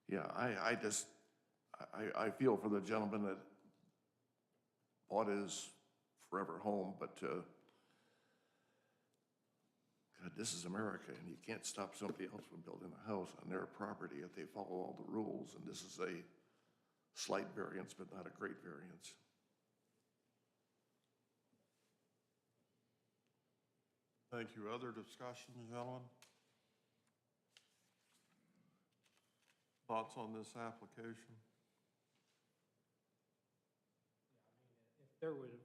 Yeah, I feel for the gentleman that bought his forever home, but this is America, and you can't stop somebody else from building a house on their property if they follow all the rules, and this is a slight variance, but not a great variance. Thank you. Other discussion, gentlemen? Thoughts on this application? If there would,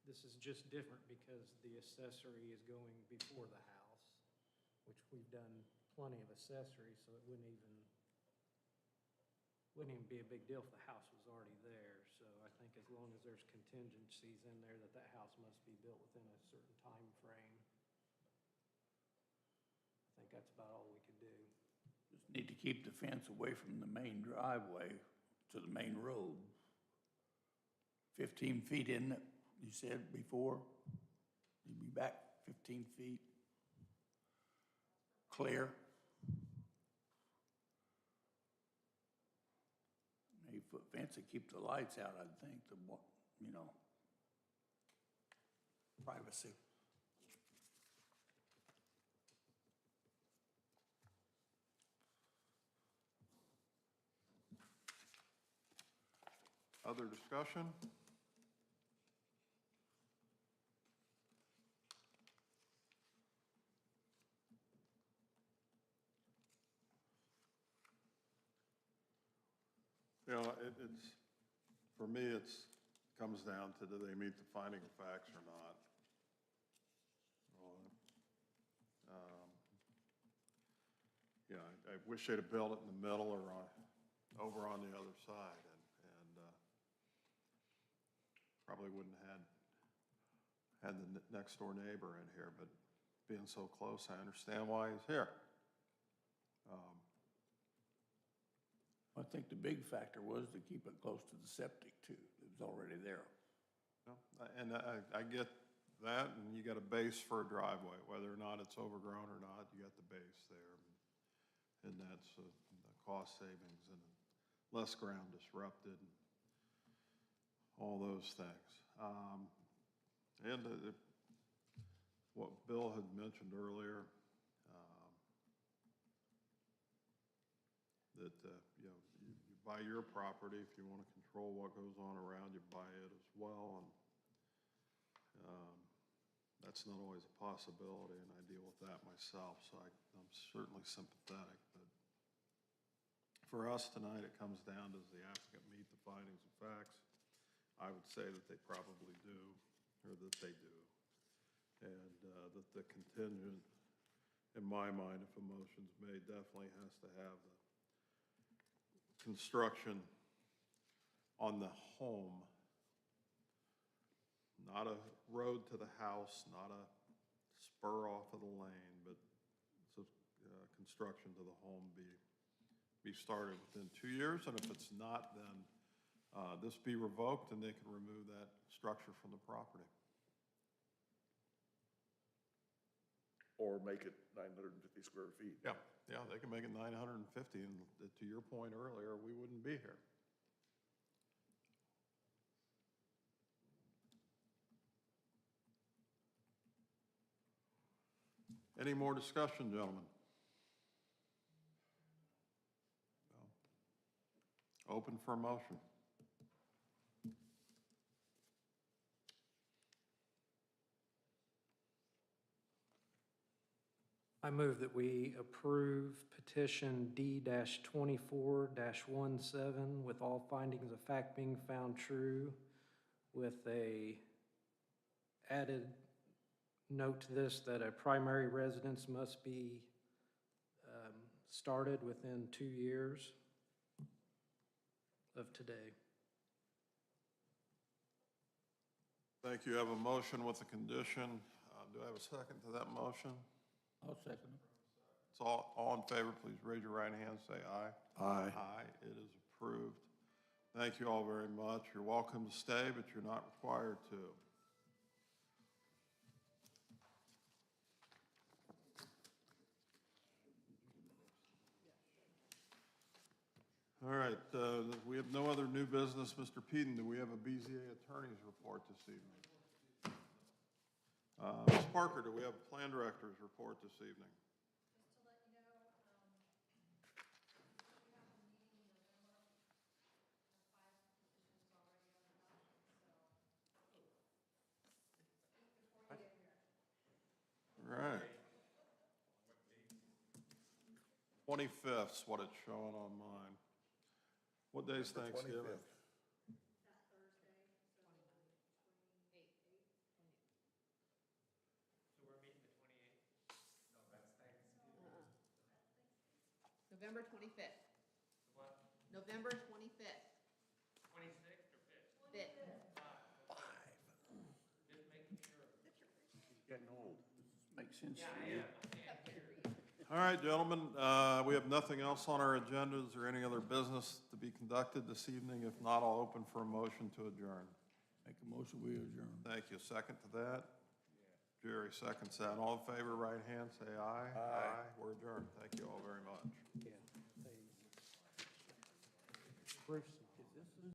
this is just different because the accessory is going before the house, which we've done plenty of accessories, so it wouldn't even be a big deal if the house was already there. So I think as long as there's contingencies in there that that house must be built within a certain time frame, I think that's about all we could do. Just need to keep the fence away from the main driveway to the main road. 15 feet, isn't it? You said before? You'd be back 15 feet. Clear. 8-foot fence to keep the lights out, I think, privacy. Other discussion? You know, it's, for me, comes down to do they meet the finding of facts or not? Yeah, I wish they'd have built it in the middle or over on the other side, and probably wouldn't have had the next door neighbor in here, but being so close, I understand why he's here. I think the big factor was to keep it close to the septic too. It was already there. And I get that, and you got a base for a driveway, whether or not it's overgrown or not, you got the base there. And that's the cost savings and less ground disrupted, and all those things. And what Bill had mentioned earlier, that, you know, you buy your property, if you want to control what goes on around, you buy it as well, and that's not always a possibility, and I deal with that myself, so I'm certainly sympathetic, but for us tonight, it comes down, does the applicant meet the findings of facts? I would say that they probably do, or that they do, and that the contingent, in my mind, if a motion's made, definitely has to have the construction on the home, not a road to the house, not a spur off of the lane, but construction to the home be started within 2 years, and if it's not, then this be revoked and they can remove that structure from the property. Or make it 950 square feet. Yeah, they can make it 950, and to your point earlier, we wouldn't be here. Any more discussion, gentlemen? No. Open for a motion. I move that we approve petition D-24-17 with all findings of fact being found true, with a added note to this that a primary residence must be started within 2 years of today. Thank you. I have a motion with a condition. Do I have a second to that motion? I'll second it. It's all in favor, please raise your right hand, say aye. Aye. Aye, it is approved. Thank you all very much. You're welcome to stay, but you're not required to. All right, we have no other new business. Mr. Peden, do we have a BZA attorney's report this evening? Ms. Parker, do we have a plan director's report this evening? Just to let you know, we have a meeting in November. Have 5 positions already on the docket, so. Before you get here. All right. 25th's what it's showing on mine. What day's The Thanksgiving? 25th. That Thursday, so 28. November 25th. What? November 25th. 26th or 5th? 5th. Getting old. Makes sense to you. All right, gentlemen, we have nothing else on our agenda. Is there any other business to be conducted this evening? If not, I'll open for a motion to adjourn. Make a motion, we adjourn. Thank you. Second to that? Jerry seconds that. All in favor, right hand, say aye. Aye. We're adjourned. Thank you all very much. Yeah. Bruce?